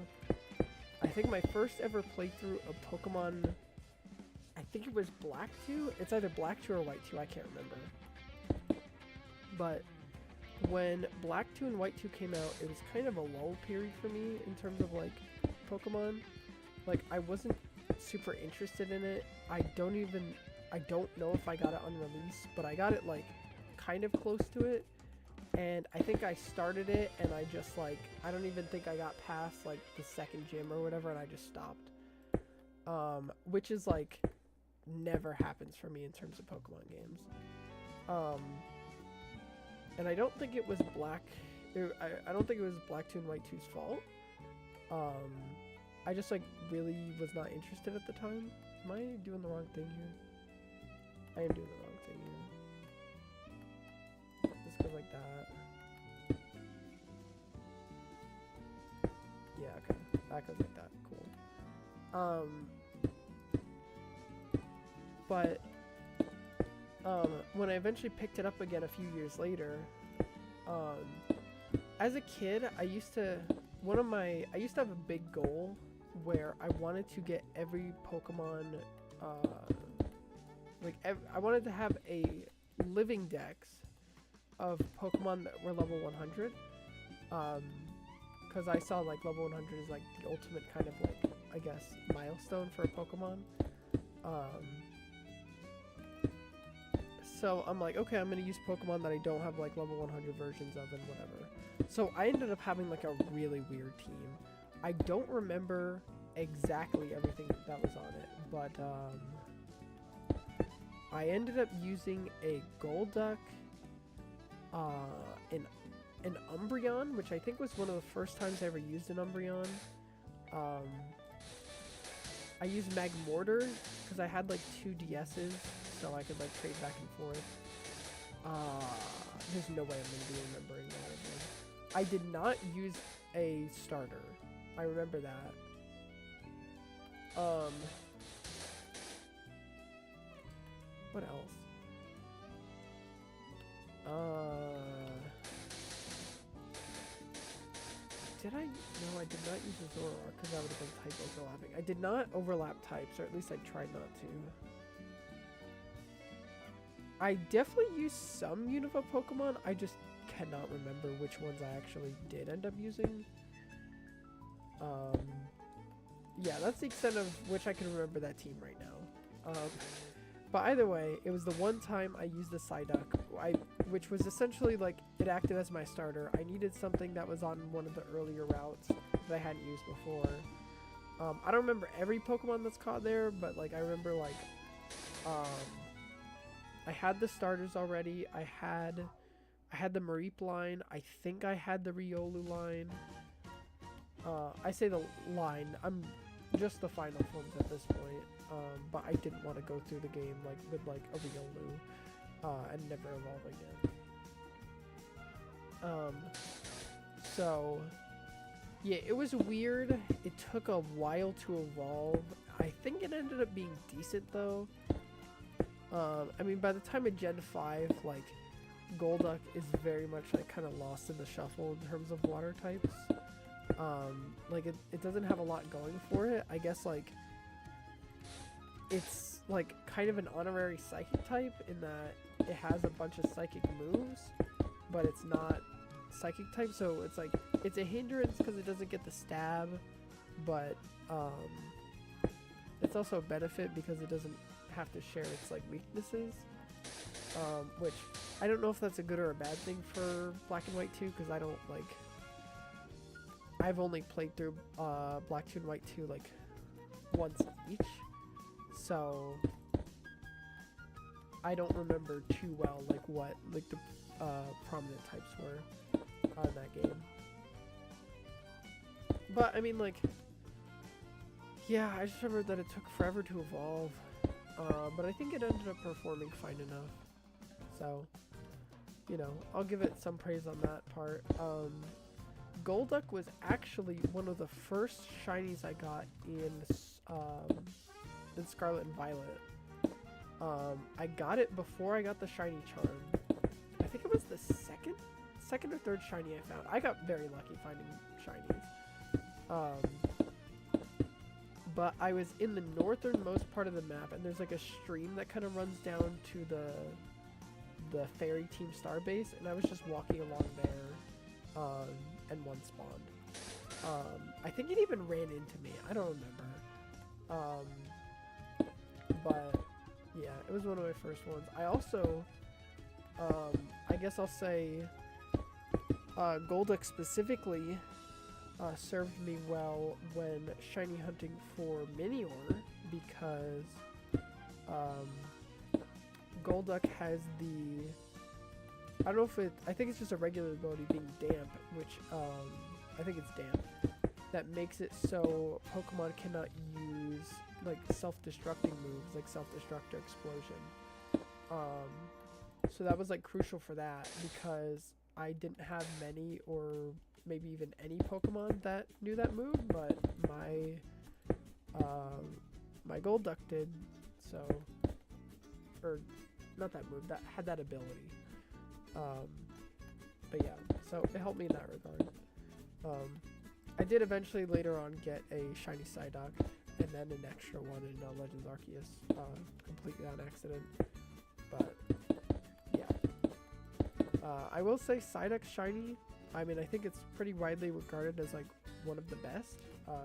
I think my first ever playthrough of Pokemon, I think it was Black 2. It's either Black 2 or White 2, I can't remember. But when Black 2 and White 2 came out, it was kind of a lull period for me in terms of like Pokemon. Like, I wasn't super interested in it. I don't know if I got it on release, but I got it like kind of close to it. And I think I started it and I just like, I don't even think I got past like the second gym or whatever, and I just stopped. Which is like never happens for me in terms of Pokemon games. And I don't think it was I don't think it was Black 2 and White 2's fault. I just like really was not interested at the time. Am I doing the wrong thing here? I am doing the wrong thing here. This goes like that. Yeah, okay. That goes like that. Cool. But when I eventually picked it up again a few years later, as a kid, I used to have a big goal where I wanted to get every Pokemon, I wanted to have a living dex of Pokemon that were level 100, because I saw like level 100 is like the ultimate kind of like, I guess, milestone for a Pokemon. So I'm like, okay, I'm gonna use Pokemon that I don't have like level 100 versions of and whatever. So I ended up having like a really weird team. I don't remember exactly everything that was on it, but I ended up using a Golduck, an Umbreon, which I think was one of the first times I ever used an Umbreon. I used Magmortar because I had like 2 DS's, so I could like trade back and forth. There's no way I'm gonna be remembering all of them. I did not use a starter. I remember that. What else? Did I? No, I did not use a Zoroark because that would have been type overlapping. I did not overlap types, or at least I tried not to. I definitely used some Unova Pokemon. I just cannot remember which ones I actually did end up using. Yeah, that's the extent of which I can remember that team right now. But either way, it was the one time I used the Psyduck, which was essentially like, it acted as my starter. I needed something that was on one of the earlier routes that I hadn't used before. I don't remember every Pokemon that's caught there, but like I remember like, I had the starters already. I had the Mareep line. I think I had the Riolu line. I say the line. I'm just the final forms at this point. But I didn't want to go through the game like with like a Riolu and never evolve again. So Yeah, it was weird. It took a while to evolve. I think it ended up being decent though. I mean, by the time of Gen 5, like, Golduck is very much like kind of lost in the shuffle in terms of water types. Like it doesn't have a lot going for it. I guess like it's like kind of an honorary psychic type in that it has a bunch of psychic moves, but it's not psychic type, so it's like it's a hindrance because it doesn't get the stab, but it's also a benefit because it doesn't have to share its like weaknesses, which I don't know if that's a good or a bad thing for Black and White 2, because I don't like, I've only played through Black 2 and White 2 like once each, so I don't remember too well like what like the prominent types were on that game. But I mean, like, yeah, I just remember that it took forever to evolve, but I think it ended up performing fine enough, so you know, I'll give it some praise on that part. Golduck was actually one of the first shinies I got in Scarlet and Violet. I got it before I got the shiny charm. I think it was the second or third shiny I found. I got very lucky finding shinies. But I was in the northernmost part of the map, and there's like a stream that kind of runs down to the Fairy Team Starbase, and I was just walking along there, and one spawned. I think it even ran into me. I don't remember. But yeah, it was one of my first ones. I also, I guess I'll say, Golduck specifically served me well when shiny hunting for Minior, because Golduck has the, I don't know if it, I think it's just a regular ability being damp, which I think it's damp, that makes it so Pokemon cannot use like self-destructing moves like self-destruct or explosion. So that was like crucial for that, because I didn't have many or maybe even any Pokemon that knew that move, but my Golduck did, so, or not that move, that had that ability. But yeah, so it helped me in that regard. I did eventually later on get a shiny Psyduck, and then an extra one in Legends Arceus, completely on accident. But yeah, I will say Psyduck shiny, I mean, I think it's pretty widely regarded as like one of the best,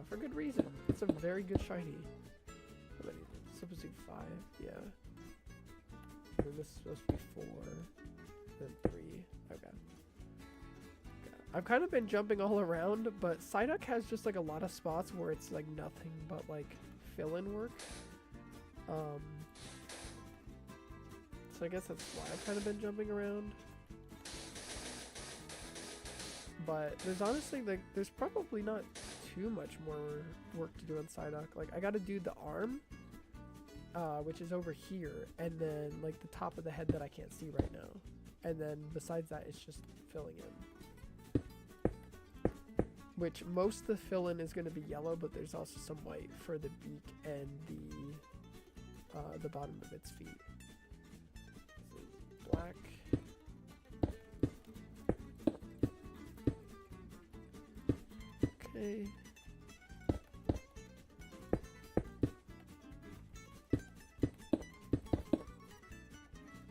for good reason. It's a very good shiny. How many? It's supposed to be 5, yeah. And then this is supposed to be 4, then 3. Okay. I've kind of been jumping all around, but Psyduck has just like a lot of spots where it's like nothing but like fill-in work. So I guess that's why I've kind of been jumping around. But there's honestly like, there's probably not too much more work to do on Psyduck. Like, I gotta do the arm, which is over here, and then like the top of the head that I can't see right now. And then besides that, it's just filling in. Which most of the fill-in is going to be yellow, but there's also some white for the beak and the bottom of its feet. This is black. Okay.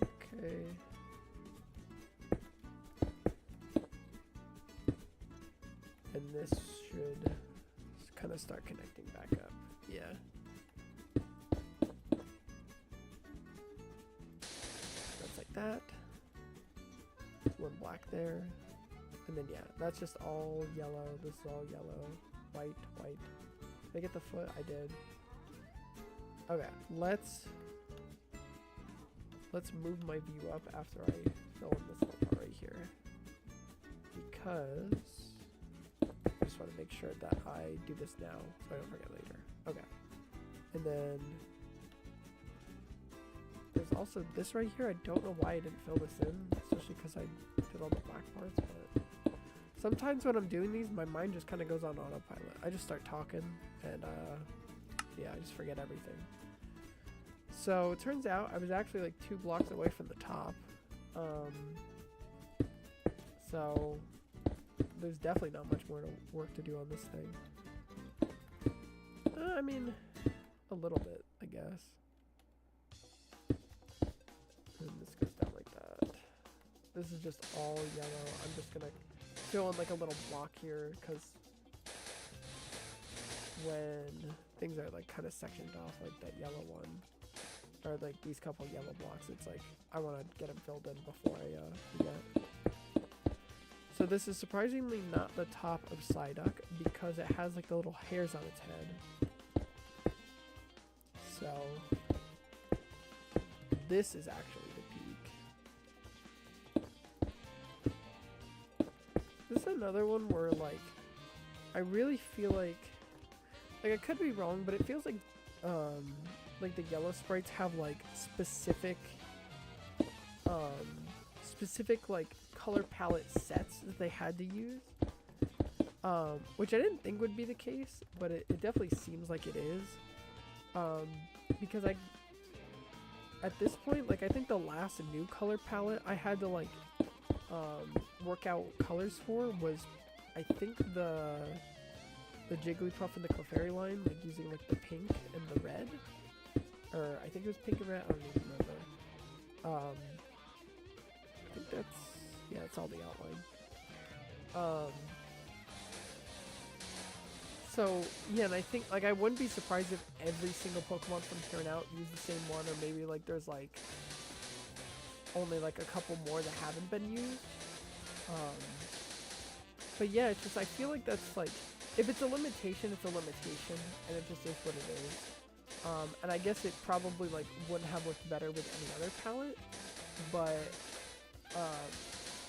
Okay. And this should kind of start connecting back up. Yeah. That's like that. One black there. And then yeah, that's just all yellow. This is all yellow. White, white. Did I get the foot? I did. Okay, let's move my view up after I fill in this little part right here. Because I just want to make sure that I do this now so I don't forget later. Okay. And then there's also this right here. I don't know why I didn't fill this in, especially because I did all the black parts, but Sometimes when I'm doing these, my mind just kind of goes on autopilot. I just start talking, and yeah, I just forget everything. So it turns out I was actually like 2 blocks away from the top. So there's definitely not much more work to do on this thing. I mean, a little bit, I guess. And this goes down like that. This is just all yellow. I'm just gonna fill in like a little block here, because when things are like kind of sectioned off, like that yellow one, or like these couple yellow blocks, it's like I want to get them filled in before I forget. So this is surprisingly not the top of Psyduck, because it has like the little hairs on its head. So this is actually the peak. This is another one where like I really feel like I could be wrong, but it feels like the yellow sprites have like specific like color palette sets that they had to use, which I didn't think would be the case, but it definitely seems like it is, because at this point, like I think the last new color palette I had to like work out colors for was, I think the Jigglypuff and the Clefairy line, like using like the pink and the red, or I think it was pink and red, I don't even remember. I think that's, yeah, it's all the outline. So yeah, and I think like I wouldn't be surprised if every single Pokemon from here on out use the same one, or maybe like there's like only like a couple more that haven't been used. But yeah, it's just, I feel like that's like, if it's a limitation, it's a limitation, and it just is what it is. And I guess it probably like wouldn't have looked better with any other palette, but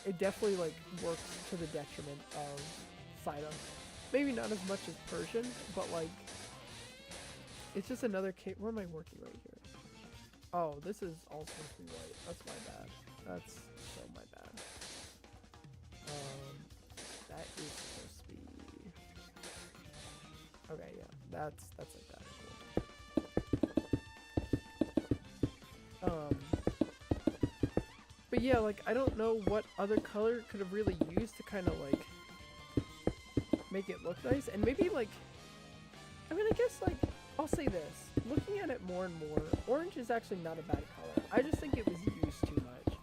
it definitely like works to the detriment of Psyduck. Maybe not as much as Persian, but like it's just another case. Where am I working right here? Oh, this is all supposed to be white. That's my bad. That's so my bad. That is supposed to be. Okay, yeah, that's like that. Cool. But yeah, like I don't know what other color could have really used to kind of like make it look nice, and maybe like, I mean, I guess like I'll say this. Looking at it more and more, orange is actually not a bad color. I just think it was used too much.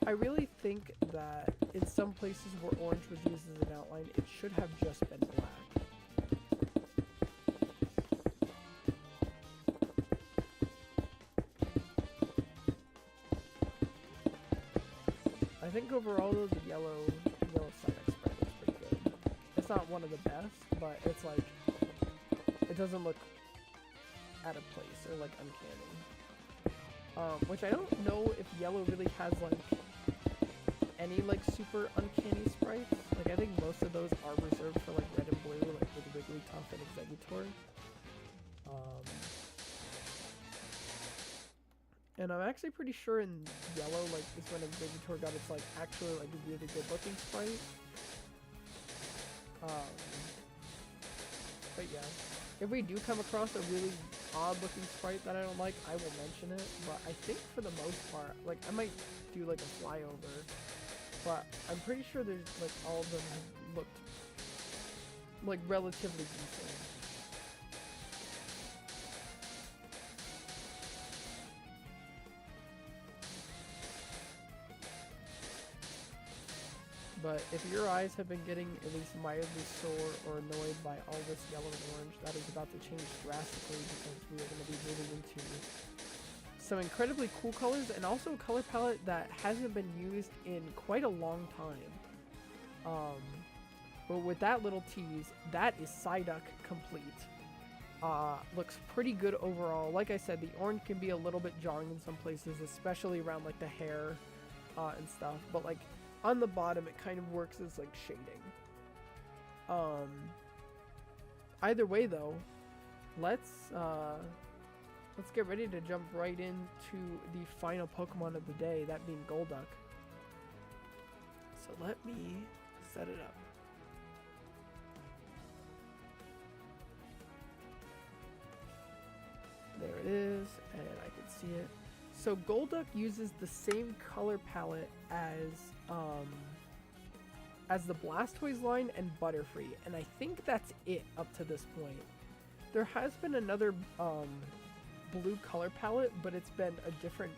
I really think that in some places where orange was used as an outline, it should have just been black. I think overall though, the yellow Psyduck spread looks pretty good. It's not one of the best, but it's like, it doesn't look out of place or like uncanny. Which I don't know if yellow really has like any like super uncanny sprites. Like I think most of those are reserved for like red and blue, like with Wigglytuff and Exeggutor. And I'm actually pretty sure in yellow, like, is when Exeggutor got its like actually like really good looking sprite. But yeah, if we do come across a really odd looking sprite that I don't like, I will mention it. But I think for the most part, like I might do like a flyover, but I'm pretty sure there's like all of them looked like relatively decent. But if your eyes have been getting at least mildly sore or annoyed by all this yellow and orange, that is about to change drastically, because we are going to be moving into some incredibly cool colors, and also a color palette that hasn't been used in quite a long time. But with that little tease, that is Psyduck complete. Looks pretty good overall. Like I said, the orange can be a little bit jarring in some places, especially around like the hair and stuff, but like on the bottom it kind of works as like shading. Either way though, let's get ready to jump right into the final Pokemon of the day, that being Golduck. So let me set it up. There it is, and I can see it. So Golduck uses the same color palette as the Blastoise line and Butterfree, and I think that's it up to this point. There has been another blue color palette, but it's been a different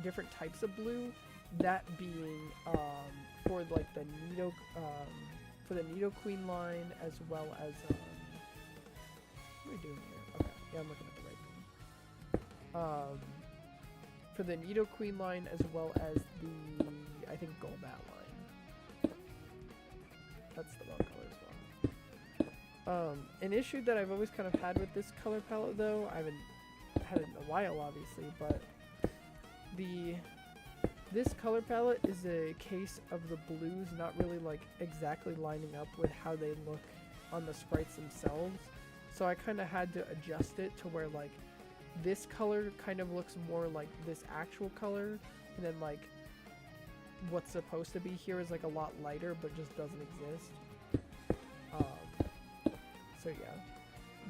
different types of blue. That being for like the Nidoqueen line, as well as what am I doing here? Okay, yeah, I'm looking at the right thing. For the Nidoqueen line, as well as the I think Golbat line. That's the wrong color as well. An issue that I've always kind of had with this color palette, though, I haven't had it in a while, obviously, but this color palette is a case of the blues not really like exactly lining up with how they look on the sprites themselves. So I kind of had to adjust it to where like this color kind of looks more like this actual color, and then like what's supposed to be here is like a lot lighter but just doesn't exist. So yeah,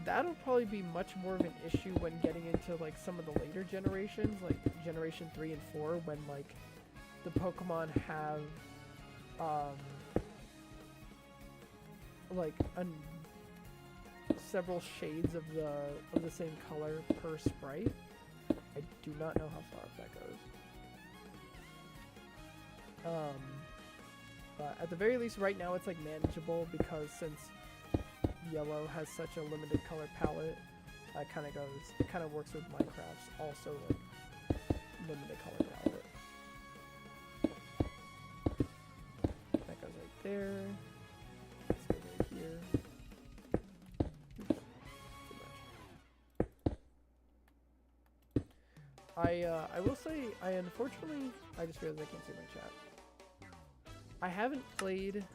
that'll probably be much more of an issue when getting into like some of the later generations, like generation 3 and 4, when like the Pokemon have like several shades of the same color per sprite. I do not know how far up that goes. But at the very least, right now it's like manageable, because since yellow has such a limited color palette, it kind of works with Minecraft's also like limited color palette. That goes right there. Let's go right here. Oops, too much. I will say, unfortunately, I just realized I can't see my chat. I haven't played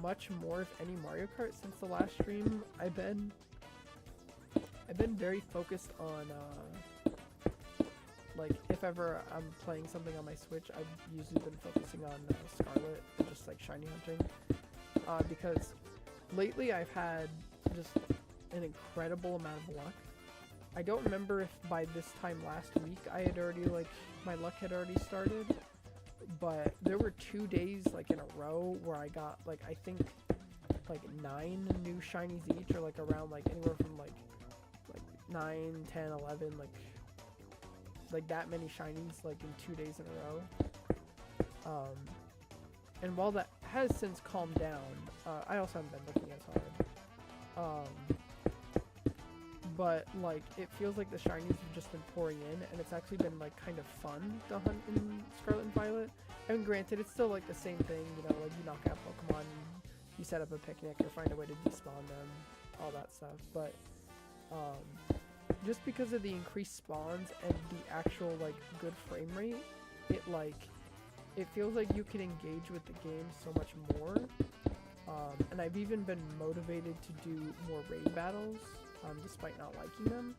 much more, if any, Mario Kart since the last stream. I've been very focused on like if ever I'm playing something on my Switch, I've usually been focusing on Scarlet and just like shiny hunting, because lately I've had just an incredible amount of luck. I don't remember if by this time last week I had already my luck had already started, but there were 2 days like in a row where I got like I think like 9 new shinies each, or like around like anywhere from like 9, 10, 11, like that many shinies like in 2 days in a row. And while that has since calmed down, I also haven't been looking as hard. But like it feels like the shinies have just been pouring in, and it's actually been like kind of fun to hunt in Scarlet and Violet. I mean, granted, it's still like the same thing, you know, like you knock out Pokemon, you set up a picnic, or find a way to despawn them, all that stuff. But just because of the increased spawns and the actual like good frame rate, it feels like you can engage with the game so much more. And I've even been motivated to do more raid battles, despite not liking them,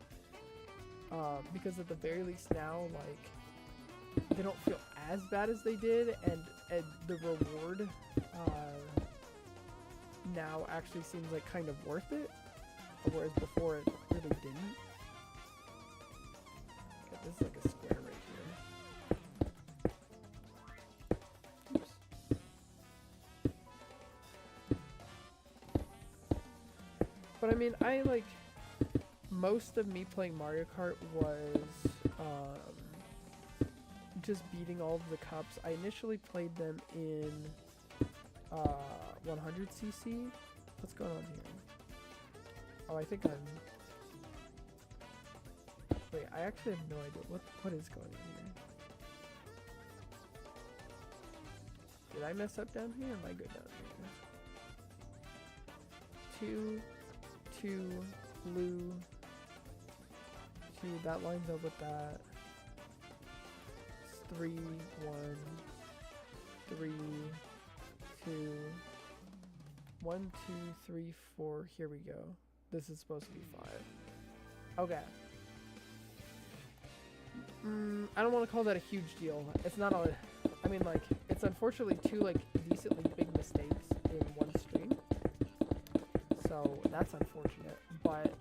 because at the very least now, like, they don't feel as bad as they did, and the reward now actually seems like kind of worth it, whereas before it really didn't. Okay, this is like a square right here. Oops. But I mean, most of me playing Mario Kart was just beating all of the cups. I initially played them in 100cc. What's going on here? Oh, I think I'm... Wait, I actually have no idea. What is going on here? Did I mess up down here? Am I good down here? 2, blue, 2, that lines up with that. 3, 1, 3, 2, 1, 2, 3, 4. Here we go. This is supposed to be 5. Okay. I don't want to call that a huge deal. It's not a... I mean, like, it's unfortunately 2, like, decently big mistakes in one stream. So, that's unfortunate. But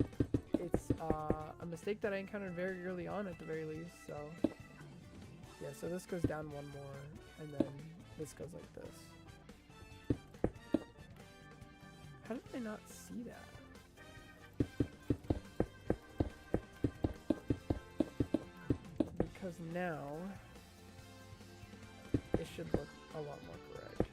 a mistake that I encountered very early on at the very least, so yeah, so this goes down one more, and then this goes like this. How did I not see that? Because now it should look a lot more correct.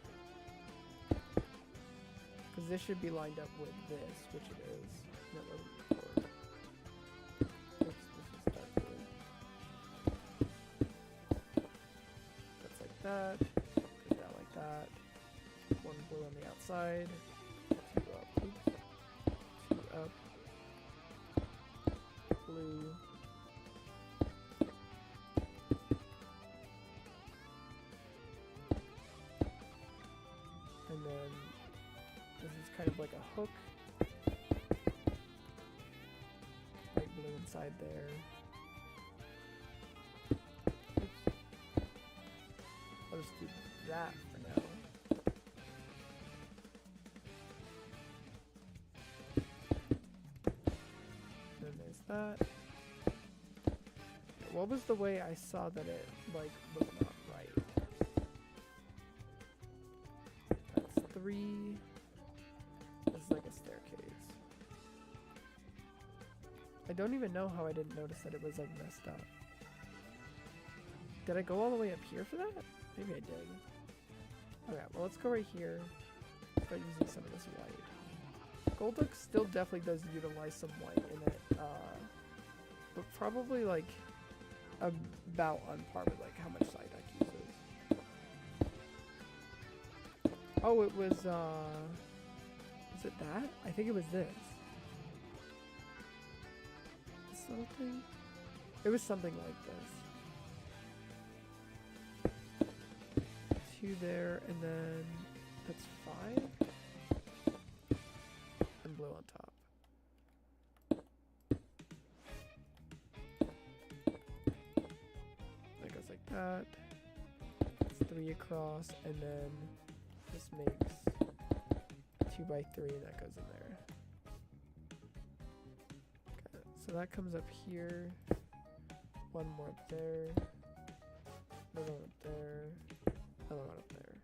Because this should be lined up with this, which it is. No, before. Oops, this is that good. That's like that. Goes down like that. One blue on the outside. Two up. Oops. Two up. Blue. And then this is kind of like a hook. Light blue inside there. Oops. I'll just do that for now. Then there's that. What was the way I saw that it like was not right? That's 3. This is like a staircase. I don't even know how I didn't notice that it was like messed up. Did I go all the way up here for that? Maybe I did. Okay, well let's go right here. Start using some of this white. Golduck still definitely does utilize some white in it, but probably like about on par with like how much Psyduck uses. Oh, it was it that? I think it was this. This little thing? It was something like this. 2 there, and then that's 5. And blue on top. That goes like that. It's 3 across, and then this makes 2x3, and that goes in there. Okay, so that comes up here. One more up there. Another one up there. Another one up there.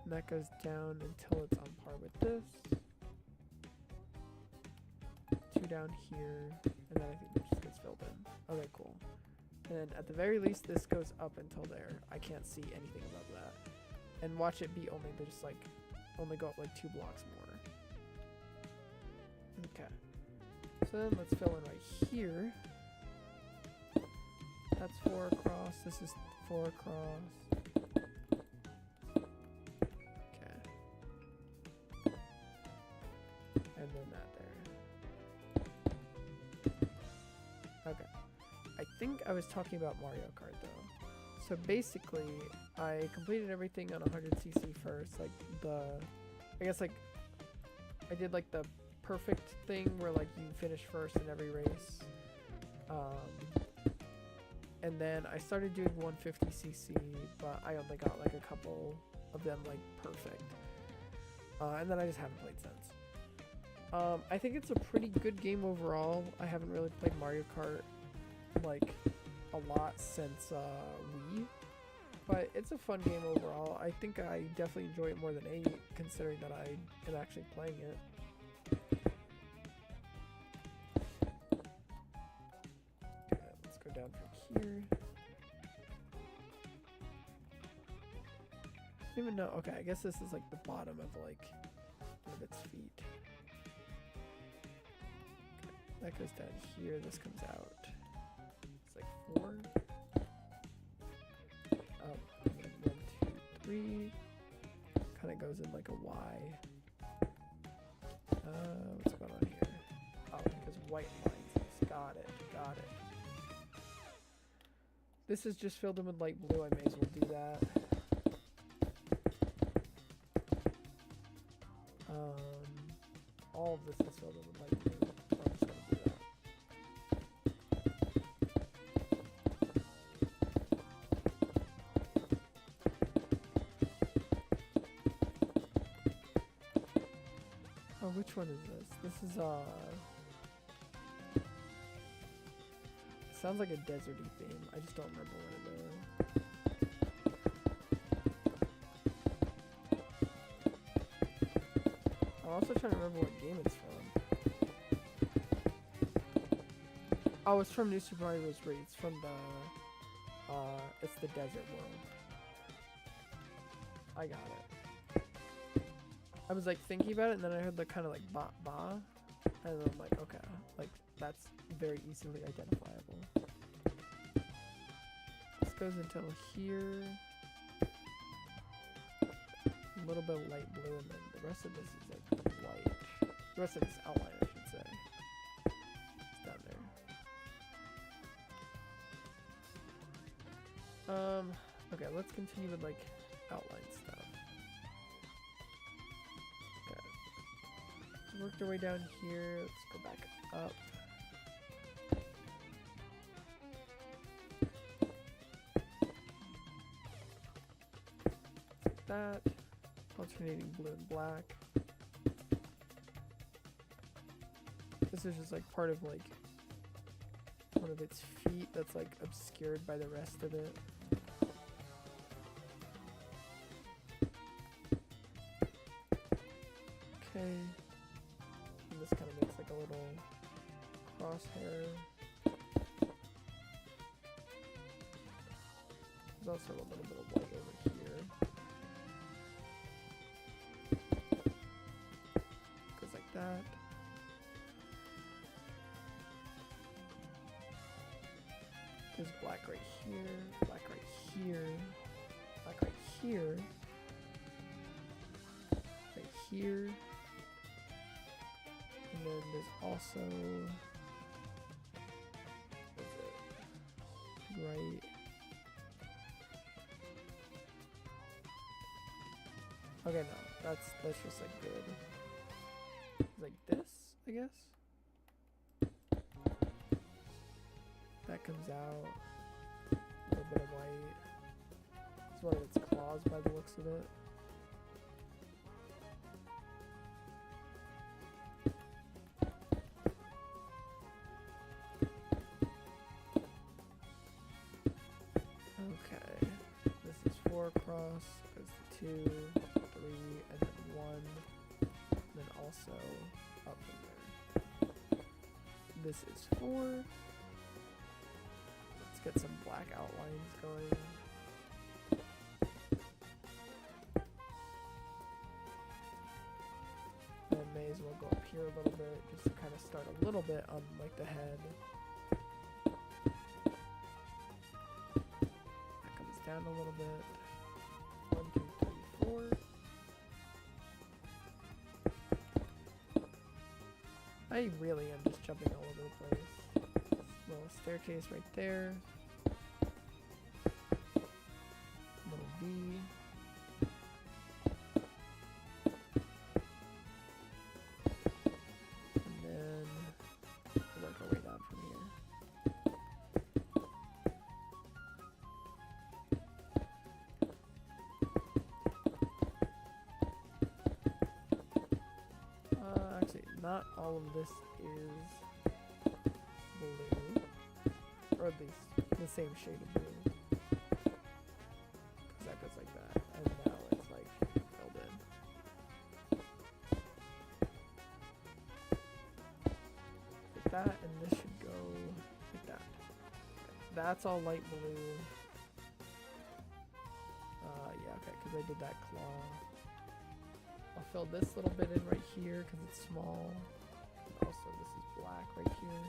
And that goes down until it's on par with this. 2 down here, and then I think that just gets filled in. Okay, cool. And then at the very least, this goes up until there. I can't see anything above that. And watch it be only just like, only go up like 2 blocks more. Okay. So then let's fill in right here. That's 4 across. This is 4 across. Okay. And then that there. Okay. I think I was talking about Mario Kart though. So basically, I completed everything on 100cc first. Like I guess like, I did like the perfect thing where like you finish first in every race. And then I started doing 150cc, but I only got like a couple of them like perfect. And then I just haven't played since. I think it's a pretty good game overall. I haven't really played Mario Kart like a lot since Wii, but it's a fun game overall. I think I definitely enjoy it more than 8, considering that I am actually playing it. Okay, let's go down from here. I don't even know. Okay, I guess this is like the bottom of like one of its feet. Okay, that goes down here. This comes out. It's like 4. Up. 1, 2, 3. Kind of goes in like a Y. What's going on here? Oh, because white lines. Got it. Got it. This is just filled in with light blue. I may as well do that. All of this is filled in with light blue. So I'm just going to do that. which one is this? This is sounds like a deserty theme. I just don't remember what it is. I'm also trying to remember what game it's from. Oh, it's from New Super Mario Bros. 3. It's from the it's the desert world. I got it. I was like thinking about it, and then I heard the kind of like ba ba, and then I'm like, okay, like that's very easily identifiable. This goes until here, a little bit of light blue, and then the rest of this is like white. The rest of this outline, I should say, it's down there. Okay, let's continue with like outline stuff. Worked our way down here. Let's go back up. Like that. Alternating blue and black. This is just like part of like one of its feet that's like obscured by the rest of it. Okay. This kind of makes like a little crosshair. There's also a little bit of white over here. Goes like that. There's black right here, black right here, black right here, right here. And then there's also, right, okay, no, that's just like good. Like this, I guess. That comes out. A little bit of white. It's one of its claws by the looks of it. Across goes to 2, 3, and then 1, and then also up from there. This is 4. Let's get some black outlines going. And may as well go up here a little bit just to kind of start a little bit on like the head. That comes down a little bit. 1, 2, 3, 4. I really am just jumping all over the place. Little staircase right there. Little V. And then work our way down from here. Not all of this is blue, or at least the same shade of blue, because that goes like that, and now it's like filled in. Like that, and this should go like that. That's all light blue. Yeah, okay, because I did that claw. I'll fill this little bit in right here because it's small. And also this is black right here.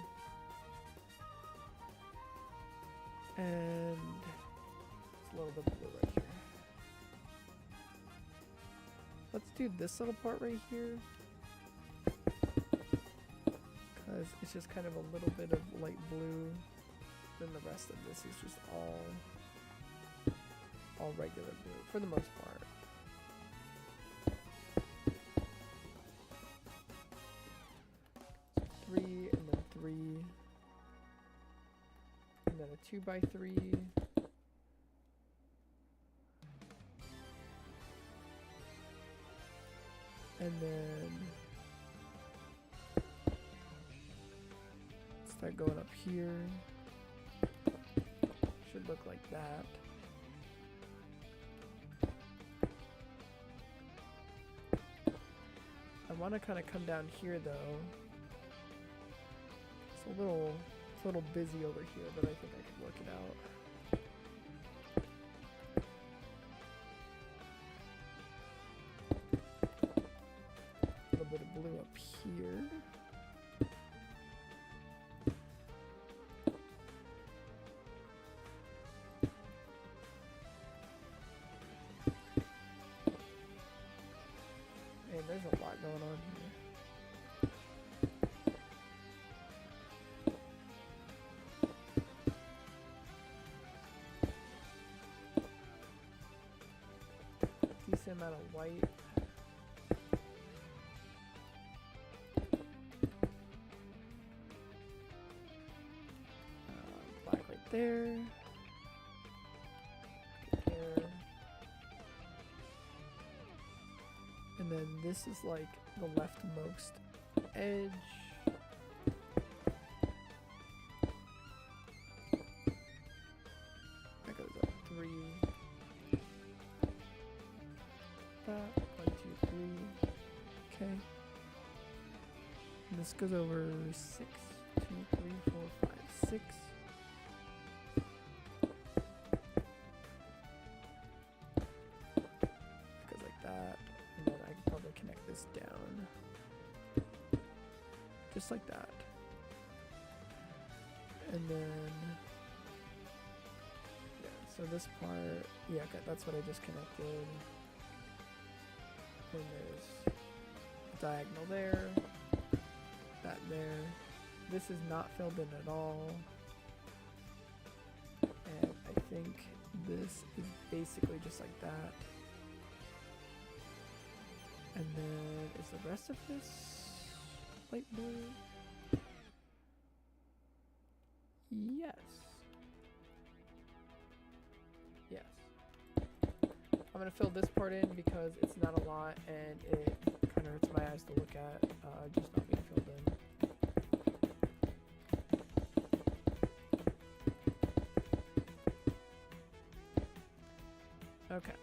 And it's a little bit blue right here. Let's do this little part right here. Because it's just kind of a little bit of light blue. Then the rest of this is just all regular blue for the most part. 3 and then 3 and then a 2x3 and then start going up here. Should look like that. I want to kind of come down here though. It's a little busy over here, but I think I can work it out. A little bit of blue up here. Man, there's a lot going on here. Decent amount of white. Black right there. There. And then this is like the leftmost edge. That goes up 3. That 1, 2, 3. Okay. And this goes over 6. 2, 3, 4, 5, 6. Goes like that. And then I can probably connect this down. Just like that. And then, yeah, so this part, yeah, okay, that's what I just connected. And there's a diagonal there, that there. This is not filled in at all. And I think this is basically just like that. And then is the rest of this light blue? Yes. Yes. I'm gonna fill this part in because it's not a lot and it kind of hurts my eyes to look at, just not being filled in. Okay.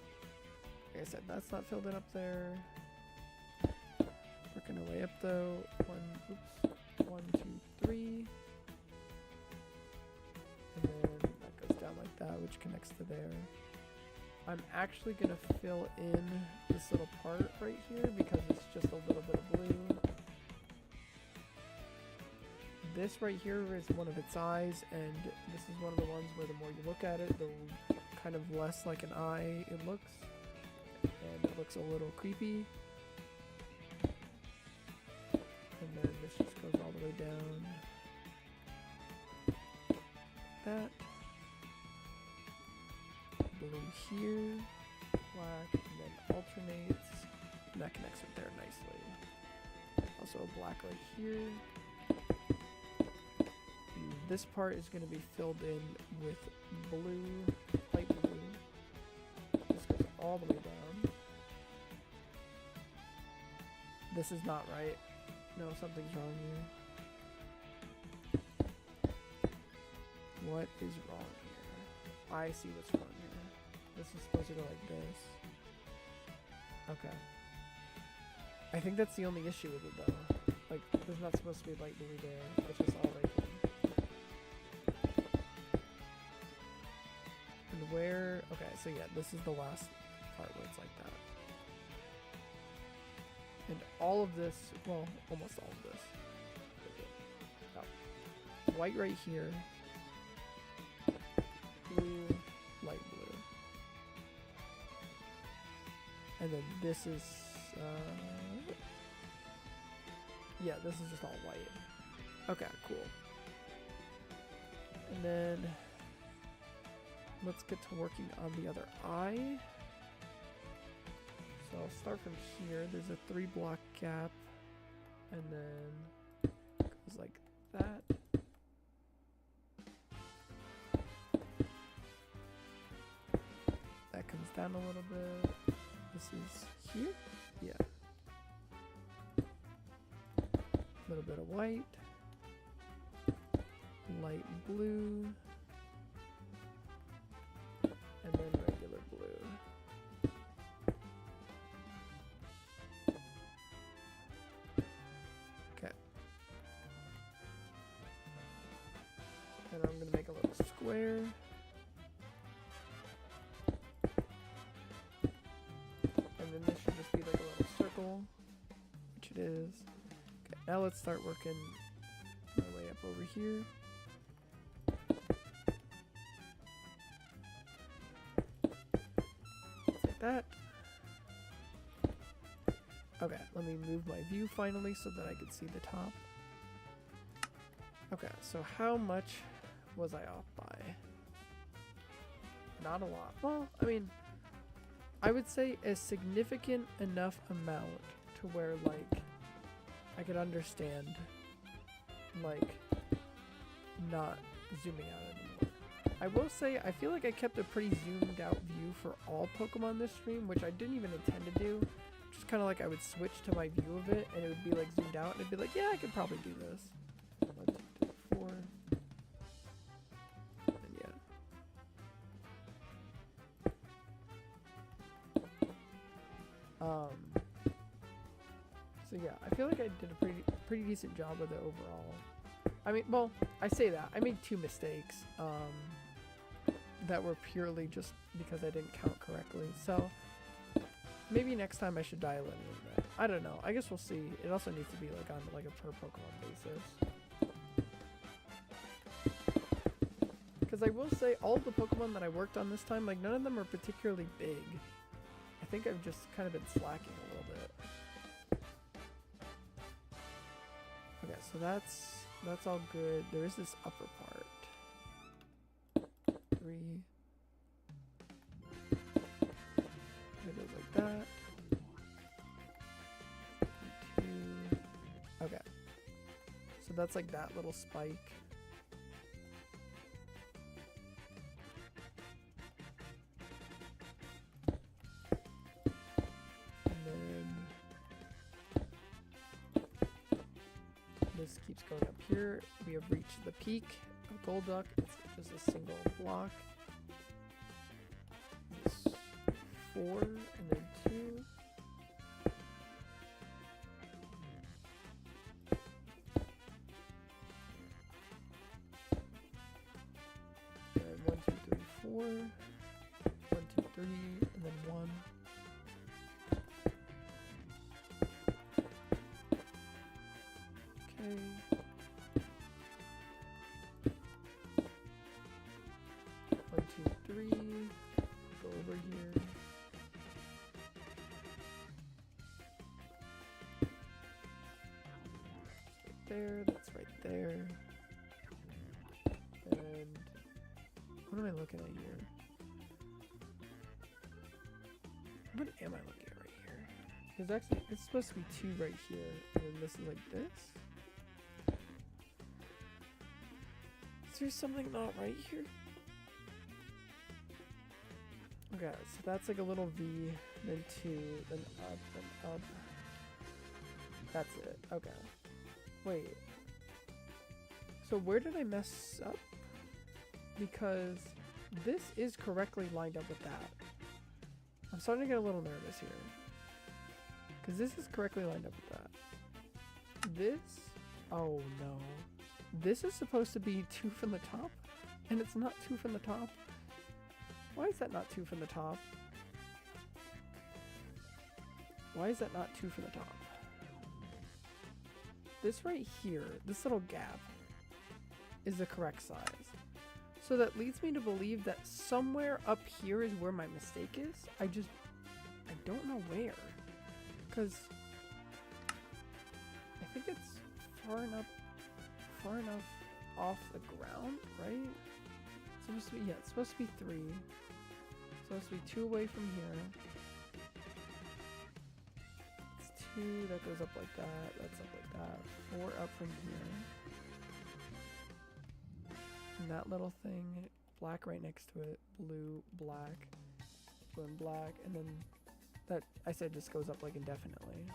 Like I said, that's not filled in up there. Working our way up though. 1, 2, 3. And then that goes down like that, which connects to there. I'm actually gonna fill in this little part right here because it's just a little bit of blue. This right here is one of its eyes, and this is one of the ones where the more you look at it, the kind of less like an eye it looks. And it looks a little creepy. And then this just goes all the way down. That. Blue here, black, and then alternates, and that connects with there nicely. Also a black right here. And this part is going to be filled in with blue, light blue. This goes all the way down. This is not right. No, something's wrong here. What is wrong here? I see what's wrong here. This is supposed to go like this. Okay. I think that's the only issue with it though. Like, there's not supposed to be light blue there. It's just all right here. And where... Okay, so yeah, this is the last part where it's like that. And all of this... Well, almost all of this. Oh. White right here. Blue. Light blue. And then this is, yeah, this is just all white. Okay, cool. And then let's get to working on the other eye. So I'll start from here. There's a 3 block gap, and then it goes like that. That comes down a little bit. This is here? Yeah. A little bit of white. light blue, and then regular blue. Okay. And I'm gonna make a little square. And then this should just be like a little circle, which it is. Okay, now let's start working my way up over here. Like that. Okay, let me move my view finally so that I can see the top. Okay, so how much was I off by? Not a lot. Well, I mean, I would say a significant enough amount to where, like, I could understand, like, not zooming out anymore. I will say, I feel like I kept a pretty zoomed out view for all Pokemon this stream, which I didn't even intend to do. Just kind of like I would switch to my view of it, and it would be, like, zoomed out, and it'd be like, yeah, I could probably do this. 1, 2, 3, 4. And yeah. So yeah, I feel like I did a pretty decent job with it overall. I mean, well, I say that. I made 2 mistakes that were purely just because I didn't count correctly. So maybe next time I should dial in a little bit. I don't know. I guess we'll see. It also needs to be like on like a per Pokemon basis. Because I will say all the Pokemon that I worked on this time, like none of them are particularly big. I think I've just kind of been slacking a little bit. Okay, so that's all good. There is this upper part. 3. It goes like that. 2. Okay. So that's like that little spike. This keeps going up here. We have reached the peak of Golduck. It's just a single block. This 4 and then 2. And 1, 2, 3, 4. 1, 2, 3, and then 1. Okay. 1, 2, 3. Go over here. Right there. That's right there. And what am I looking at here? What am I looking at right here? Because actually, it's supposed to be 2 right here, and then this is like this. Is there something not right here? Okay, so that's like a little V, then 2, then up. That's it. Okay. Wait. So where did I mess up? Because this is correctly lined up with that. I'm starting to get a little nervous here. Because this is correctly lined up with that. This? Oh no. This is supposed to be 2 from the top, and it's not 2 from the top. Why is that not 2 from the top? Why is that not 2 from the top? This right here, this little gap, is the correct size. So that leads me to believe that somewhere up here is where my mistake is. I don't know where. Because I think it's far enough off the ground, right? It's supposed to be, yeah, it's supposed to be 3. It's supposed to be 2 away from here. It's 2, that goes up like that, that's up like that. 4 up from here. And that little thing, black right next to it, blue, black, blue and black, and then that, I said, just goes up like indefinitely.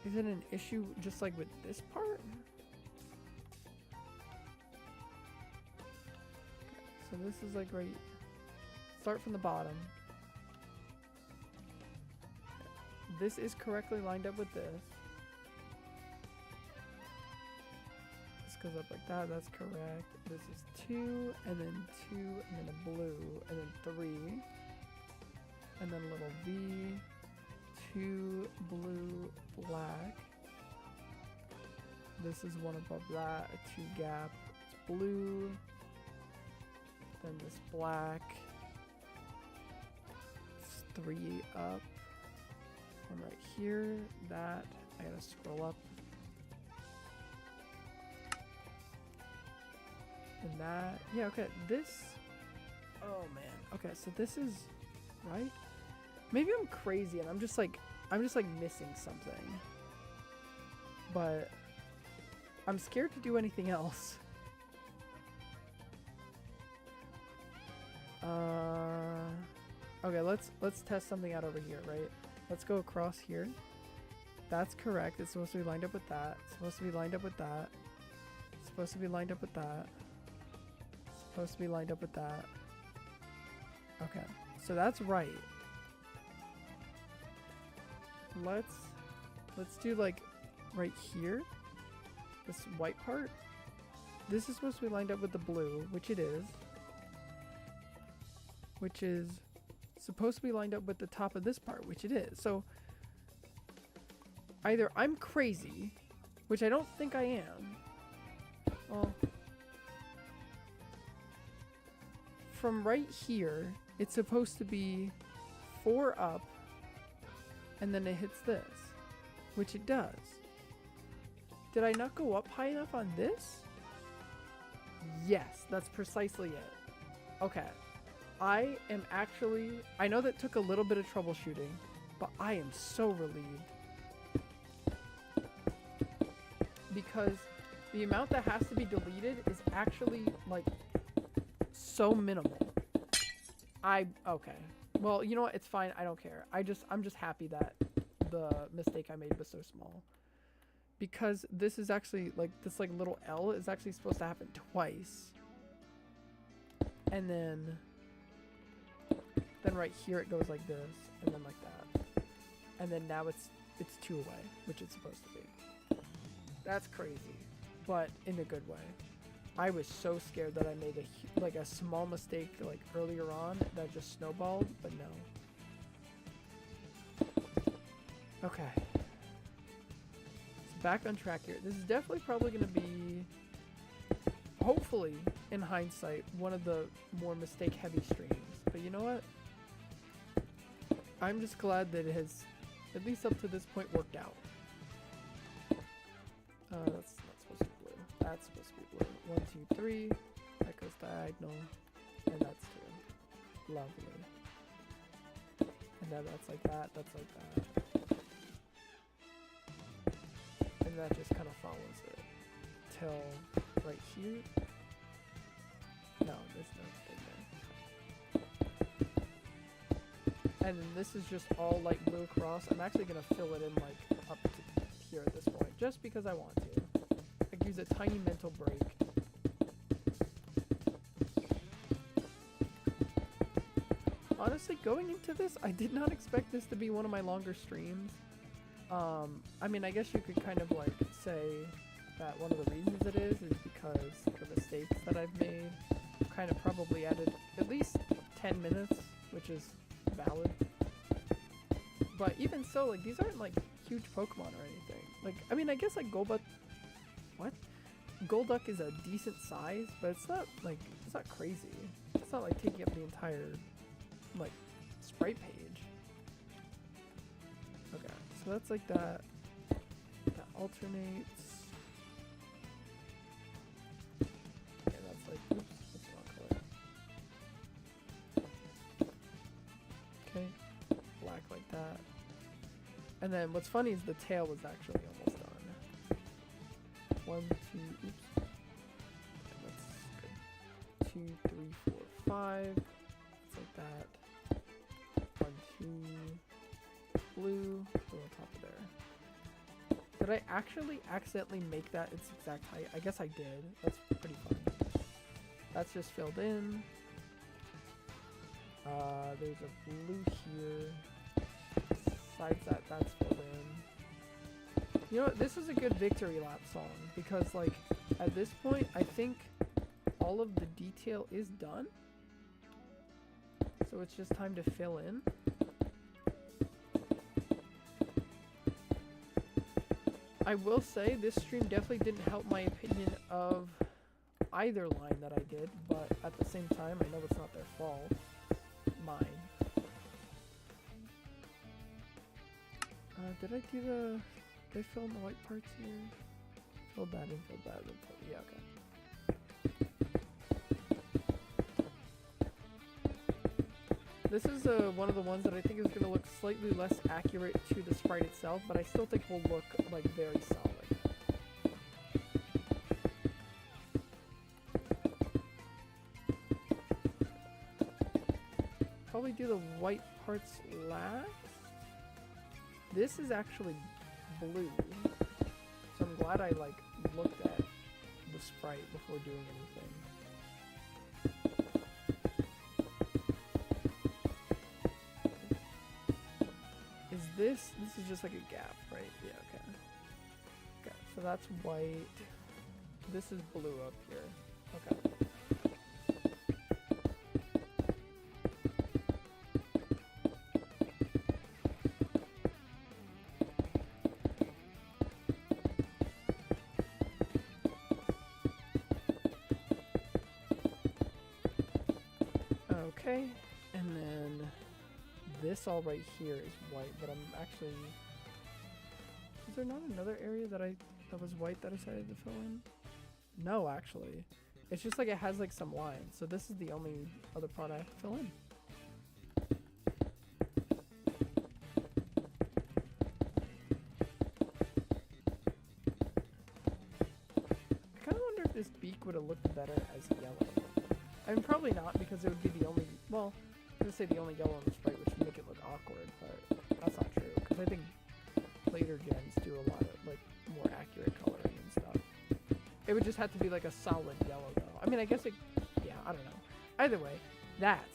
Is it an issue just like with this part? So this is like right, start from the bottom. This is correctly lined up with this. This goes up like that, that's correct. This is 2, and then 2, and then a blue, and then 3. And then a little V, 2, blue, black. This is 1 above that, a 2 gap. It's blue. Then this black. It's 3 up. One right here. That. I gotta scroll up. And that. Yeah, okay. This. Oh man. Okay, so this is right. Maybe I'm crazy and I'm just like missing something. But I'm scared to do anything else. Okay, let's test something out over here, right? Let's go across here. That's correct. It's supposed to be lined up with that. It's supposed to be lined up with that. It's supposed to be lined up with that. It's supposed to be lined up with that. Okay, so that's right. Let's do like right here. This white part. This is supposed to be lined up with the blue, which it is. Which is supposed to be lined up with the top of this part, which it is. So either I'm crazy, which I don't think I am. Well, from right here, it's supposed to be 4 up, and then it hits this, which it does. Did I not go up high enough on this? Yes, that's precisely it. Okay. I am actually, I know that took a little bit of troubleshooting, but I am so relieved. Because the amount that has to be deleted is actually like so minimal. Okay. Well, you know what? It's fine. I don't care. I'm just happy that the mistake I made was so small. Because this is actually like, this like little L is actually supposed to happen twice. And then right here it goes like this, and then like that. And then now it's 2 away, which it's supposed to be. That's crazy, but in a good way. I was so scared that I made a small mistake like earlier on that just snowballed, but no. Okay. So back on track here. This is definitely probably going to be, hopefully, in hindsight, one of the more mistake-heavy streams. But you know what? I'm just glad that it has, at least up to this point, worked out. That's not supposed to be blue. That's supposed to be blue. 1, 2, 3. That goes diagonal. And that's 2. Lovely. And then that's like that. That's like that. And that just kind of follows it. Till right here. No, there's no thing there. And then this is just all like blue across. I'm actually going to fill it in like up to here at this point, just because I want to. Like use a tiny mental break. Honestly, going into this, I did not expect this to be one of my longer streams. I mean, I guess you could kind of like say that one of the reasons it is because the mistakes that I've made kind of probably added at least 10 minutes, which is valid. But even so, like, these aren't like huge Pokemon or anything. Like, I mean, I guess like Golduck is a decent size, but it's not like, it's not crazy. It's not like taking up the entire like sprite page. Okay, so that's like that. That alternates. Yeah, that's like, oops, that's the wrong color. Okay, black like that. And then what's funny is the tail was actually almost done. 1, 2, oops. Okay, that's good. 2, 3, 4, 5. It's like that. 1, 2. Blue. Go on top of there. Did I actually accidentally make that its exact height? I guess I did. That's pretty fun. That's just filled in. There's a blue here. Besides that, that's filled in. You know what? This is a good victory lap song because, like, at this point, I think all of the detail is done. So it's just time to fill in. I will say this stream definitely didn't help my opinion of either line that I did, but at the same time, I know it's not their fault. Mine. Did I do the... Did I fill in the white parts here? Filled that in, filled that in. Yeah, okay. This is one of the ones that I think is going to look slightly less accurate to the sprite itself, but I still think will look like very solid. Probably do the white parts last. This is actually blue, so I'm glad I like looked at the sprite before doing anything. This is just like a gap, right? Yeah, okay. Okay, so that's white. This is blue up here. Okay. Okay, and then this all right here is white, but I'm actually... Is there not another area that was white that I decided to fill in? No, actually. It's just like it has like some lines, so this is the only other part I have to fill in. I kind of wonder if this beak would have looked better as yellow. I mean, probably not, because it would be the only... Well, I'm going to say the only yellow on the sprite, which would make it look awkward, but that's not true, because I think later gens do a lot of, like, more accurate coloring and stuff. It would just have to be, like, a solid yellow, though. I mean, I guess it... Yeah, I don't know. Either way, that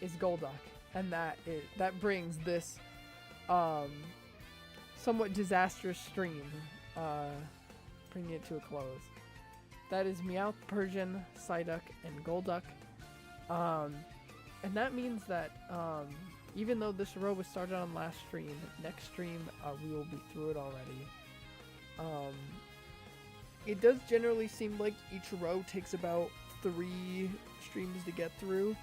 is Golduck, and that brings this, somewhat disastrous stream, bringing it to a close. That is Meowth, Persian, Psyduck, and Golduck. And that means that even though this row was started on last stream, next stream we will be through it already. It does generally seem like each row takes about 3 streams to get through.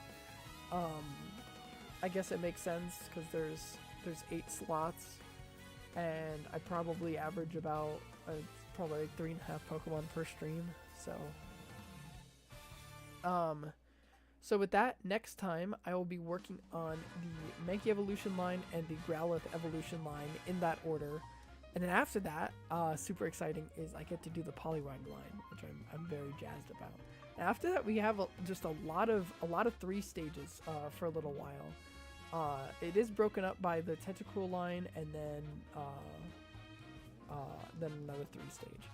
I guess it makes sense because there's 8 slots, and I probably average about probably like 3.5 Pokemon per stream. So with that, next time I will be working on the Mankey evolution line and the Growlithe evolution line in that order. And then after that, super exciting, is I get to do the Poliwag line, which I'm very jazzed about. And after that, we have just a lot of 3 stages for a little while. It is broken up by the Tentacool line and then another 3 stage.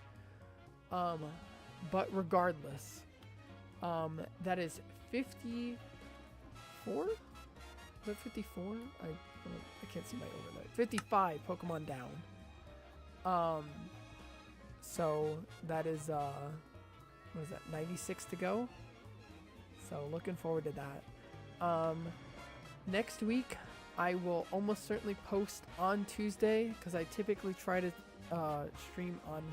But regardless, that is 54? Is that 54? I can't see my overlay. 55 Pokemon down. So that is, what is that, 96 to go? So looking forward to that. Next week, I will almost certainly post on Tuesday, because I typically try to stream on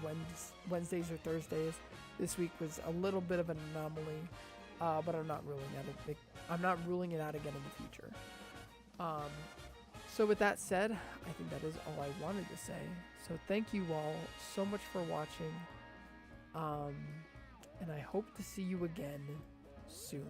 Wednesdays or Thursdays. This week was a little bit of an anomaly, but I'm not ruling it out again in the future. So with that said, I think that is all I wanted to say. So thank you all so much for watching, and I hope to see you again soon.